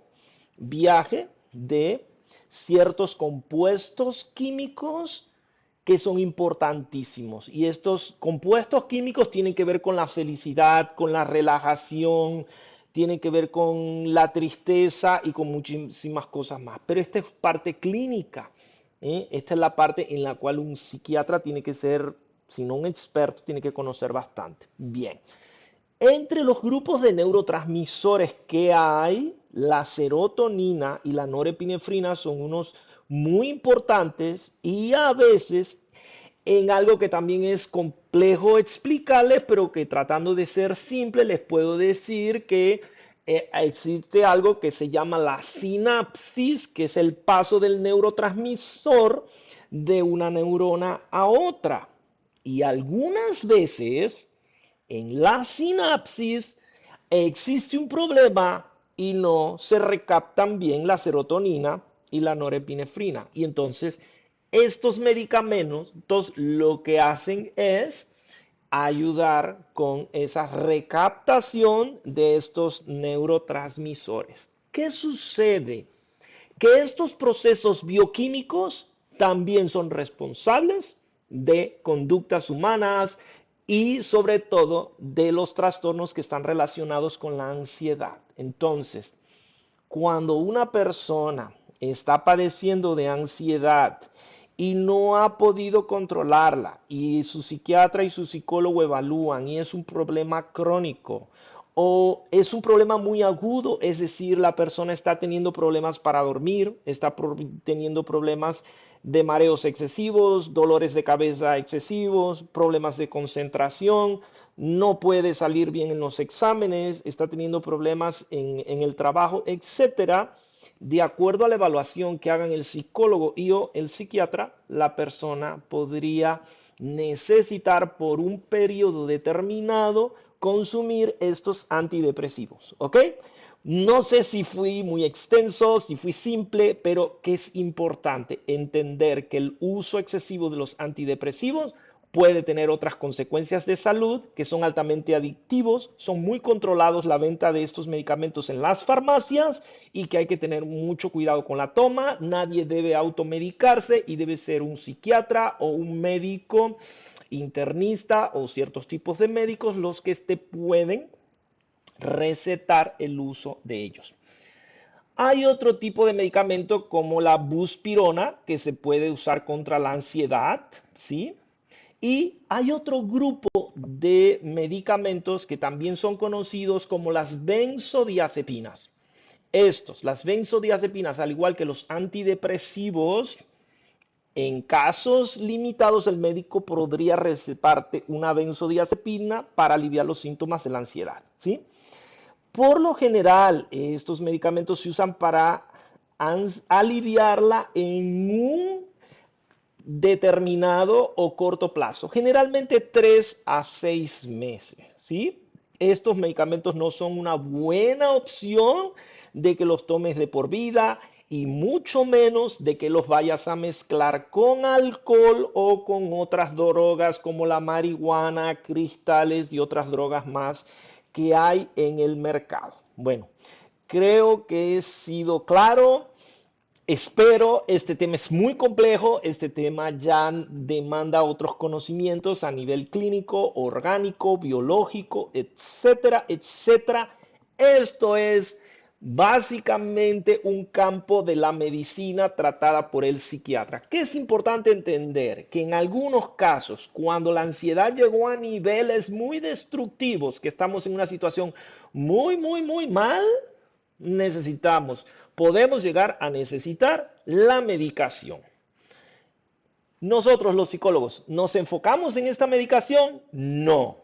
viaje de ciertos compuestos químicos que son importantísimos. Y estos compuestos químicos tienen que ver con la felicidad, con la relajación, tienen que ver con la tristeza y con muchísimas cosas más. Pero esta es parte clínica. Esta es la parte en la cual un psiquiatra tiene que ser, si no un experto, tiene que conocer bastante. Bien. Entre los grupos de neurotransmisores que hay, la serotonina y la norepinefrina son unos muy importantes y a veces en algo que también es complejo explicarles, pero que tratando de ser simple les puedo decir que existe algo que se llama la sinapsis, que es el paso del neurotransmisor de una neurona a otra. Y algunas veces en la sinapsis existe un problema y no se recaptan bien la serotonina y la norepinefrina. Y entonces estos medicamentos lo que hacen es ayudar con esa recaptación de estos neurotransmisores. ¿Qué sucede? Que estos procesos bioquímicos también son responsables de conductas humanas y sobre todo de los trastornos que están relacionados con la ansiedad. Entonces, cuando una persona está padeciendo de ansiedad y no ha podido controlarla y su psiquiatra y su psicólogo evalúan y es un problema crónico o es un problema muy agudo, es decir, la persona está teniendo problemas para dormir, teniendo problemas de mareos excesivos, dolores de cabeza excesivos, problemas de concentración, no puede salir bien en los exámenes, está teniendo problemas en el trabajo, etcétera. De acuerdo a la evaluación que hagan el psicólogo y o el psiquiatra, la persona podría necesitar por un periodo determinado consumir estos antidepresivos, ¿ok? No sé si fui muy extenso, si fui simple, pero que es importante entender que el uso excesivo de los antidepresivos puede tener otras consecuencias de salud que son altamente adictivos, son muy controlados la venta de estos medicamentos en las farmacias y que hay que tener mucho cuidado con la toma. Nadie debe automedicarse y debe ser un psiquiatra o un médico internista o ciertos tipos de médicos los que te pueden recetar el uso de ellos. Hay otro tipo de medicamento como la buspirona que se puede usar contra la ansiedad, ¿sí? Y hay otro grupo de medicamentos que también son conocidos como las benzodiazepinas. Las benzodiazepinas, al igual que los antidepresivos, en casos limitados el médico podría recetarte una benzodiazepina para aliviar los síntomas de la ansiedad, ¿sí? Por lo general, estos medicamentos se usan para aliviarla en un determinado o corto plazo, generalmente 3 a 6 meses, ¿sí? Estos medicamentos no son una buena opción de que los tomes de por vida y mucho menos de que los vayas a mezclar con alcohol o con otras drogas como la marihuana, cristales y otras drogas más que hay en el mercado. Bueno, creo que he sido claro. Espero, este tema es muy complejo, este tema ya demanda otros conocimientos a nivel clínico, orgánico, biológico, etcétera, etcétera. Esto es básicamente un campo de la medicina tratada por el psiquiatra. Que es importante entender que en algunos casos, cuando la ansiedad llegó a niveles muy destructivos, que estamos en una situación muy mal, podemos llegar a necesitar la medicación. Nosotros los psicólogos, ¿nos enfocamos en esta medicación? No.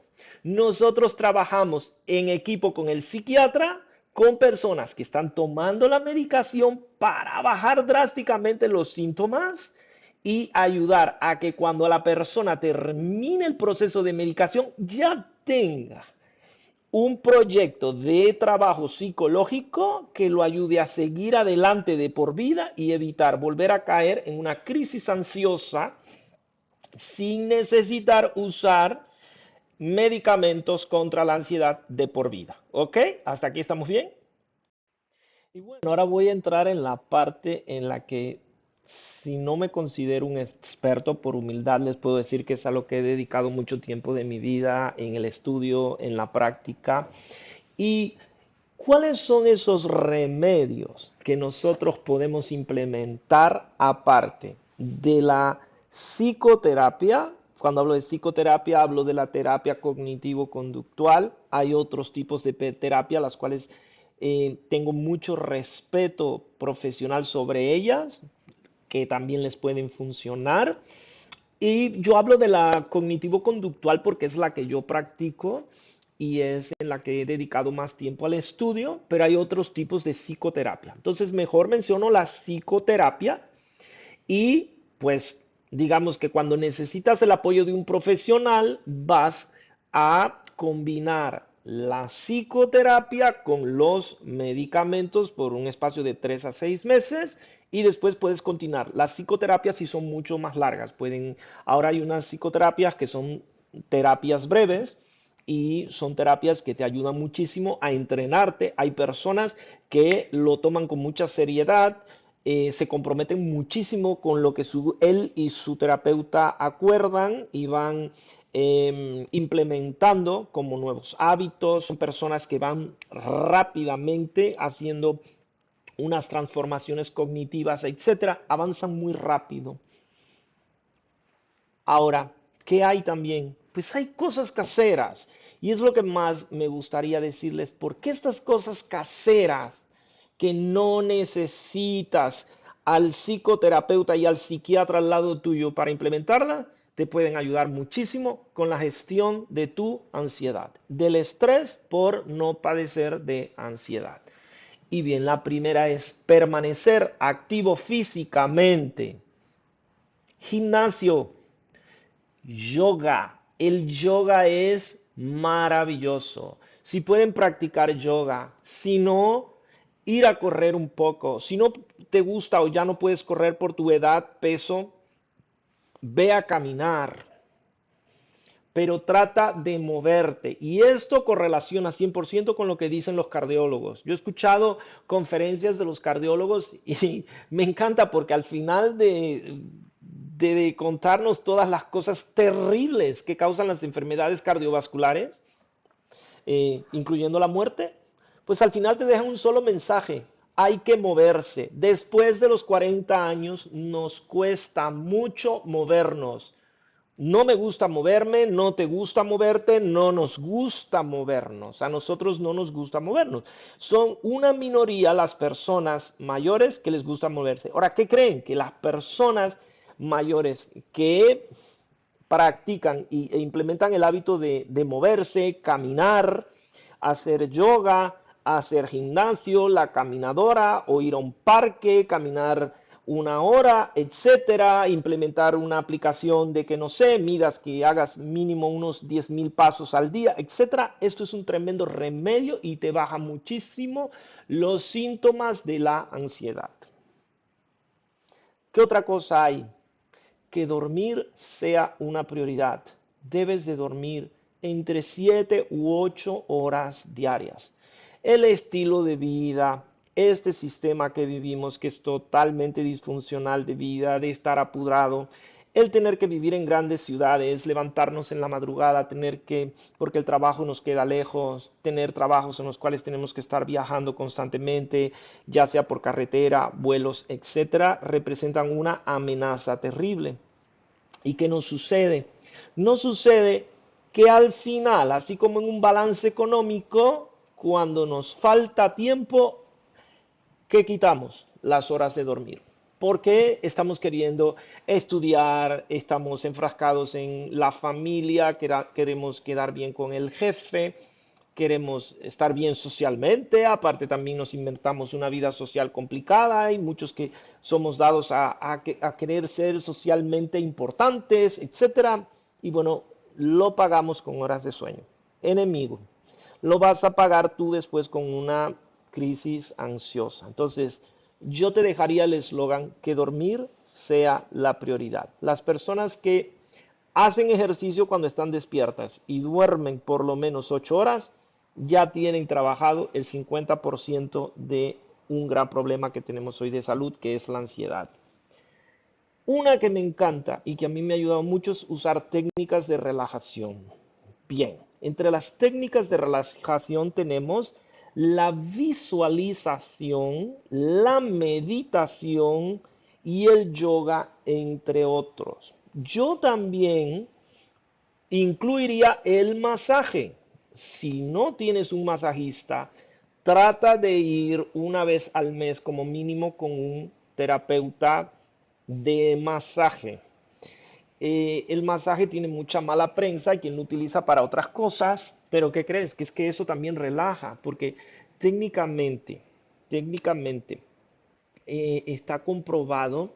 Nosotros trabajamos en equipo con el psiquiatra, con personas que están tomando la medicación para bajar drásticamente los síntomas y ayudar a que cuando la persona termine el proceso de medicación ya tenga un proyecto de trabajo psicológico que lo ayude a seguir adelante de por vida y evitar volver a caer en una crisis ansiosa sin necesitar usar medicamentos contra la ansiedad de por vida. ¿Ok? ¿Hasta aquí estamos bien? Y bueno, ahora voy a entrar en la parte en la que, si no me considero un experto, por humildad les puedo decir que es a lo que he dedicado mucho tiempo de mi vida en el estudio, en la práctica. ¿Y cuáles son esos remedios que nosotros podemos implementar aparte de la psicoterapia? Cuando hablo de psicoterapia, hablo de la terapia cognitivo-conductual. Hay otros tipos de terapia, las cuales tengo mucho respeto profesional sobre ellas, que también les pueden funcionar. Y yo hablo de la cognitivo-conductual porque es la que yo practico y es en la que he dedicado más tiempo al estudio, pero hay otros tipos de psicoterapia. Entonces, mejor menciono la psicoterapia y pues digamos que cuando necesitas el apoyo de un profesional, vas a combinar la psicoterapia con los medicamentos por un espacio de 3 a 6 meses y después puedes continuar. Las psicoterapias sí son mucho más largas. Ahora hay unas psicoterapias que son terapias breves y son terapias que te ayudan muchísimo a entrenarte. Hay personas que lo toman con mucha seriedad, se comprometen muchísimo con lo que él y su terapeuta acuerdan y van implementando como nuevos hábitos. Son personas que van rápidamente haciendo unas transformaciones cognitivas, etcétera, avanzan muy rápido. Ahora, ¿qué hay también? Pues hay cosas caseras. Y es lo que más me gustaría decirles. ¿Por qué estas cosas caseras que no necesitas al psicoterapeuta y al psiquiatra al lado tuyo para implementarla, te pueden ayudar muchísimo con la gestión de tu ansiedad, del estrés por no padecer de ansiedad? Y bien, la primera es permanecer activo físicamente. Gimnasio, yoga. El yoga es maravilloso. Si pueden practicar yoga, si no, ir a correr un poco. Si no te gusta o ya no puedes correr por tu edad, peso, ve a caminar, pero trata de moverte. Y esto correlaciona 100% con lo que dicen los cardiólogos. Yo he escuchado conferencias de los cardiólogos y me encanta porque al final de contarnos todas las cosas terribles que causan las enfermedades cardiovasculares, incluyendo la muerte, pues al final te dejan un solo mensaje. Hay que moverse. Después de los 40 años nos cuesta mucho movernos. No me gusta moverme, no te gusta moverte, no nos gusta movernos. A nosotros no nos gusta movernos. Son una minoría las personas mayores que les gusta moverse. Ahora, ¿qué creen? Que las personas mayores que practican e implementan el hábito de moverse, caminar, hacer yoga, hacer gimnasio, la caminadora o ir a un parque, caminar una hora, etcétera, implementar una aplicación de que no sé, midas que hagas mínimo unos 10,000 pasos al día, etcétera. Esto es un tremendo remedio y te baja muchísimo los síntomas de la ansiedad. ¿Qué otra cosa hay? Que dormir sea una prioridad. Debes de dormir entre 7 u 8 horas diarias. El estilo de vida, este sistema que vivimos que es totalmente disfuncional de vida, de estar apurado, el tener que vivir en grandes ciudades, levantarnos en la madrugada, tener que, porque el trabajo nos queda lejos, tener trabajos en los cuales tenemos que estar viajando constantemente, ya sea por carretera, vuelos, etcétera, representan una amenaza terrible. ¿Y qué nos sucede? Nos sucede que al final, así como en un balance económico, cuando nos falta tiempo, ¿qué quitamos? Las horas de dormir. Porque estamos queriendo estudiar, estamos enfrascados en la familia, queremos quedar bien con el jefe, queremos estar bien socialmente, aparte también nos inventamos una vida social complicada, hay muchos que somos dados a querer ser socialmente importantes, etcétera. Y bueno, lo pagamos con horas de sueño. Enemigo, lo vas a pagar tú después con una crisis ansiosa. Entonces, yo te dejaría el eslogan que dormir sea la prioridad. Las personas que hacen ejercicio cuando están despiertas y duermen por lo menos 8 horas, ya tienen trabajado el 50% de un gran problema que tenemos hoy de salud, que es la ansiedad. Una que me encanta y que a mí me ha ayudado mucho es usar técnicas de relajación. Bien, entre las técnicas de relajación tenemos la visualización, la meditación y el yoga, entre otros. Yo también incluiría el masaje. Si no tienes un masajista, trata de ir una vez al mes como mínimo con un terapeuta de masaje. El masaje tiene mucha mala prensa, hay quien lo utiliza para otras cosas, pero ¿qué crees? Que es que eso también relaja, porque técnicamente, técnicamente está comprobado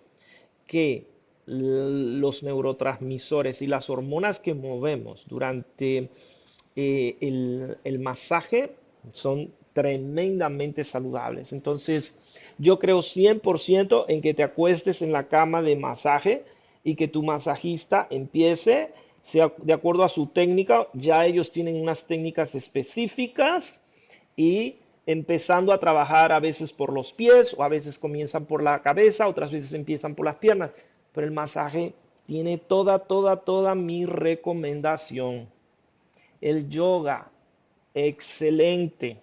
que los neurotransmisores y las hormonas que movemos durante el masaje son tremendamente saludables. Entonces, yo creo 100% en que te acuestes en la cama de masaje y que tu masajista empiece, sea de acuerdo a su técnica, ya ellos tienen unas técnicas específicas y empezando a trabajar a veces por los pies o a veces comienzan por la cabeza, otras veces empiezan por las piernas, pero el masaje tiene toda mi recomendación. El yoga, excelente.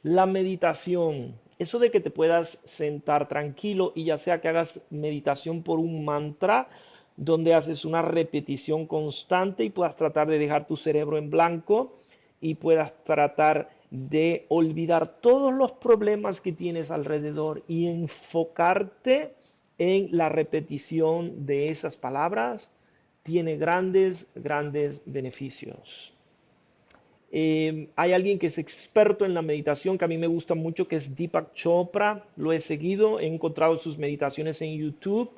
La meditación, Eso de que te puedas sentar tranquilo y ya sea que hagas meditación por un mantra, donde haces una repetición constante y puedas tratar de dejar tu cerebro en blanco y puedas tratar de olvidar todos los problemas que tienes alrededor y enfocarte en la repetición de esas palabras, tiene grandes, grandes beneficios. Hay alguien que es experto en la meditación que a mí me gusta mucho, que es Deepak Chopra. Lo he seguido, he encontrado sus meditaciones en YouTube.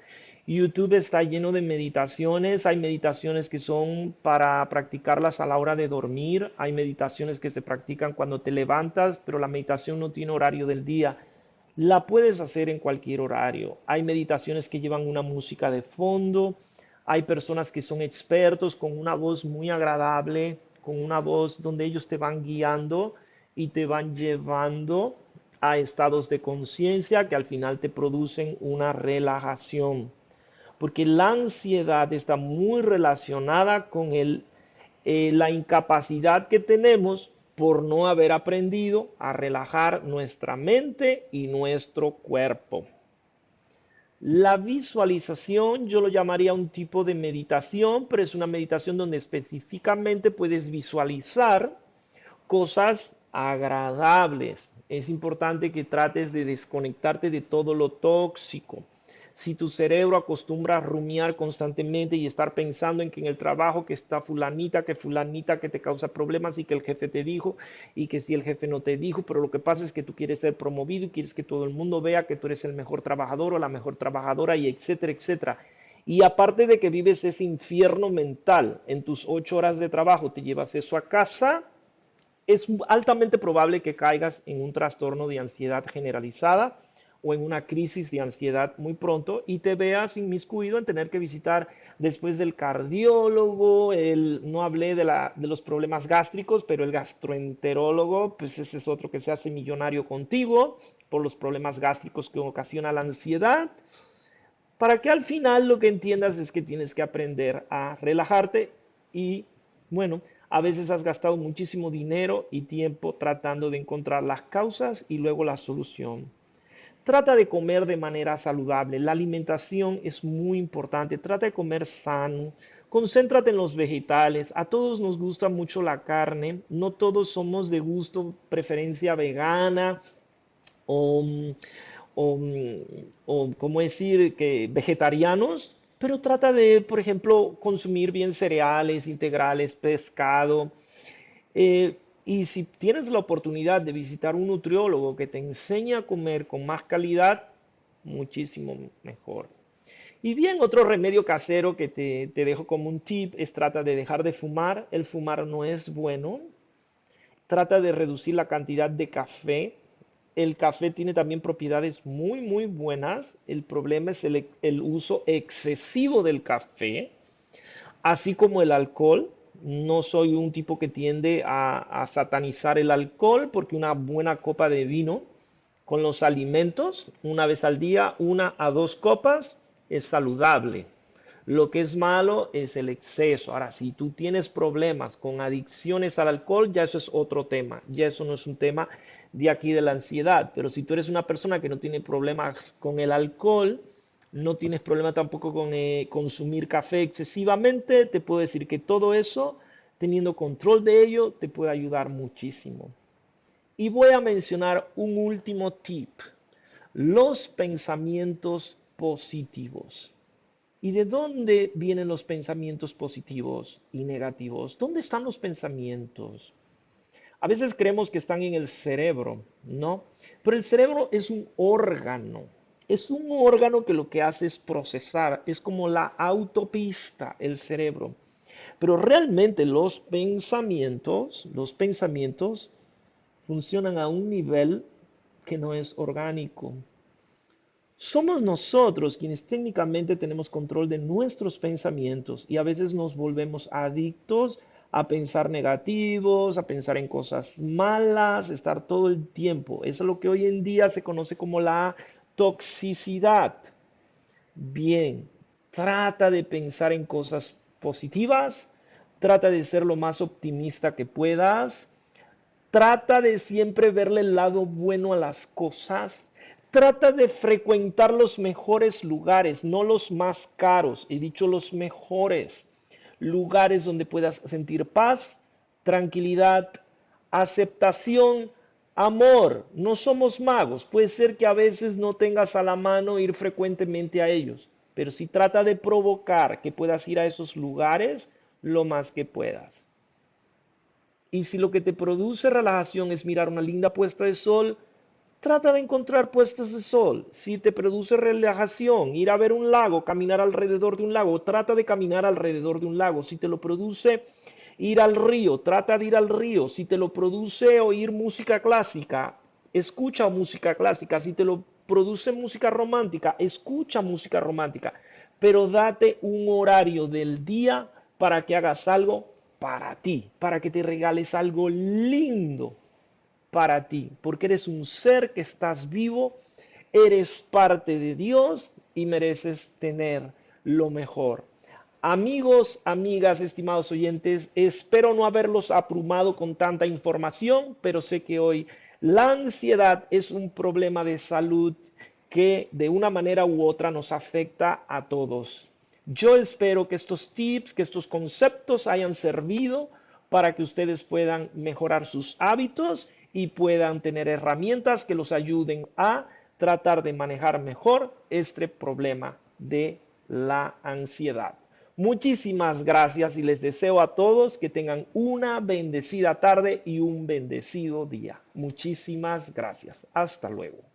YouTube está lleno de meditaciones. Hay meditaciones que son para practicarlas a la hora de dormir. Hay meditaciones que se practican cuando te levantas, pero la meditación no tiene horario del día. La puedes hacer en cualquier horario. Hay meditaciones que llevan una música de fondo. Hay personas que son expertos con una voz muy agradable, con una voz donde ellos te van guiando y te van llevando a estados de conciencia que al final te producen una relajación. Porque la ansiedad está muy relacionada con la incapacidad que tenemos por no haber aprendido a relajar nuestra mente y nuestro cuerpo. La visualización yo lo llamaría un tipo de meditación, pero es una meditación donde específicamente puedes visualizar cosas agradables. Es importante que trates de desconectarte de todo lo tóxico. Si tu cerebro acostumbra a rumiar constantemente y estar pensando en que en el trabajo que está fulanita que te causa problemas y que el jefe te dijo y que si el jefe no te dijo, pero lo que pasa es que tú quieres ser promovido y quieres que todo el mundo vea que tú eres el mejor trabajador o la mejor trabajadora y etcétera, etcétera. Y aparte de que vives ese infierno mental en tus 8 horas de trabajo, te llevas eso a casa, es altamente probable que caigas en un trastorno de ansiedad generalizada o en una crisis de ansiedad muy pronto y te veas inmiscuido en tener que visitar después del cardiólogo, no hablé de los problemas gástricos, pero el gastroenterólogo, pues ese es otro que se hace millonario contigo por los problemas gástricos que ocasiona la ansiedad, para que al final lo que entiendas es que tienes que aprender a relajarte y, bueno, a veces has gastado muchísimo dinero y tiempo tratando de encontrar las causas y luego la solución. Trata de comer de manera saludable. La alimentación es muy importante. Trata de comer sano. Concéntrate en los vegetales. A todos nos gusta mucho la carne. No todos somos de gusto, preferencia vegana o, o, o ¿cómo decir? Que vegetarianos. Pero trata de, por ejemplo, consumir bien cereales, integrales, pescado. Y si tienes la oportunidad de visitar un nutriólogo que te enseñe a comer con más calidad, muchísimo mejor. Y bien, otro remedio casero que te dejo como un tip es trata de dejar de fumar. El fumar no es bueno. Trata de reducir la cantidad de café. El café tiene también propiedades muy, muy buenas. El problema es el uso excesivo del café, así como el alcohol. No soy un tipo que tiende a satanizar el alcohol porque una buena copa de vino con los alimentos, una vez al día, 1 a 2 copas, es saludable. Lo que es malo es el exceso. Ahora, si tú tienes problemas con adicciones al alcohol, ya eso es otro tema. Ya eso no es un tema de aquí de la ansiedad. Pero si tú eres una persona que no tiene problemas con el alcohol, no tienes problema tampoco con consumir café excesivamente, te puedo decir que todo eso, teniendo control de ello, te puede ayudar muchísimo. Y voy a mencionar un último tip, los pensamientos positivos. ¿Y de dónde vienen los pensamientos positivos y negativos? ¿Dónde están los pensamientos? A veces creemos que están en el cerebro, ¿no? Pero el cerebro es un órgano. Es un órgano que lo que hace es procesar. Es como la autopista, el cerebro. Pero realmente los pensamientos funcionan a un nivel que no es orgánico. Somos nosotros quienes técnicamente tenemos control de nuestros pensamientos y a veces nos volvemos adictos a pensar negativos, a pensar en cosas malas, estar todo el tiempo. Eso es lo que hoy en día se conoce como la toxicidad. Bien, trata de pensar en cosas positivas, trata de ser lo más optimista que puedas, Trata de siempre verle el lado bueno a las cosas. Trata de frecuentar los mejores lugares, no los más caros. He dicho los mejores lugares donde puedas sentir paz, tranquilidad, aceptación, amor. No somos magos. Puede ser que a veces no tengas a la mano ir frecuentemente a ellos, pero si trata de provocar que puedas ir a esos lugares lo más que puedas. Y si lo que te produce relajación es mirar una linda puesta de sol, trata de encontrar puestas de sol. Si te produce relajación, ir a ver un lago, caminar alrededor de un lago, trata de caminar alrededor de un lago. Si te lo produce ir al río, trata de ir al río. Si te lo produce oír música clásica, escucha música clásica. Si te lo produce música romántica, escucha música romántica. Pero date un horario del día para que hagas algo para ti, para que te regales algo lindo para ti, porque eres un ser que estás vivo, eres parte de Dios y mereces tener lo mejor. Amigos, amigas, estimados oyentes, espero no haberlos abrumado con tanta información, pero sé que hoy la ansiedad es un problema de salud que de una manera u otra nos afecta a todos. Yo espero que estos tips, que estos conceptos hayan servido para que ustedes puedan mejorar sus hábitos y puedan tener herramientas que los ayuden a tratar de manejar mejor este problema de la ansiedad. Muchísimas gracias y les deseo a todos que tengan una bendecida tarde y un bendecido día. Muchísimas gracias. Hasta luego.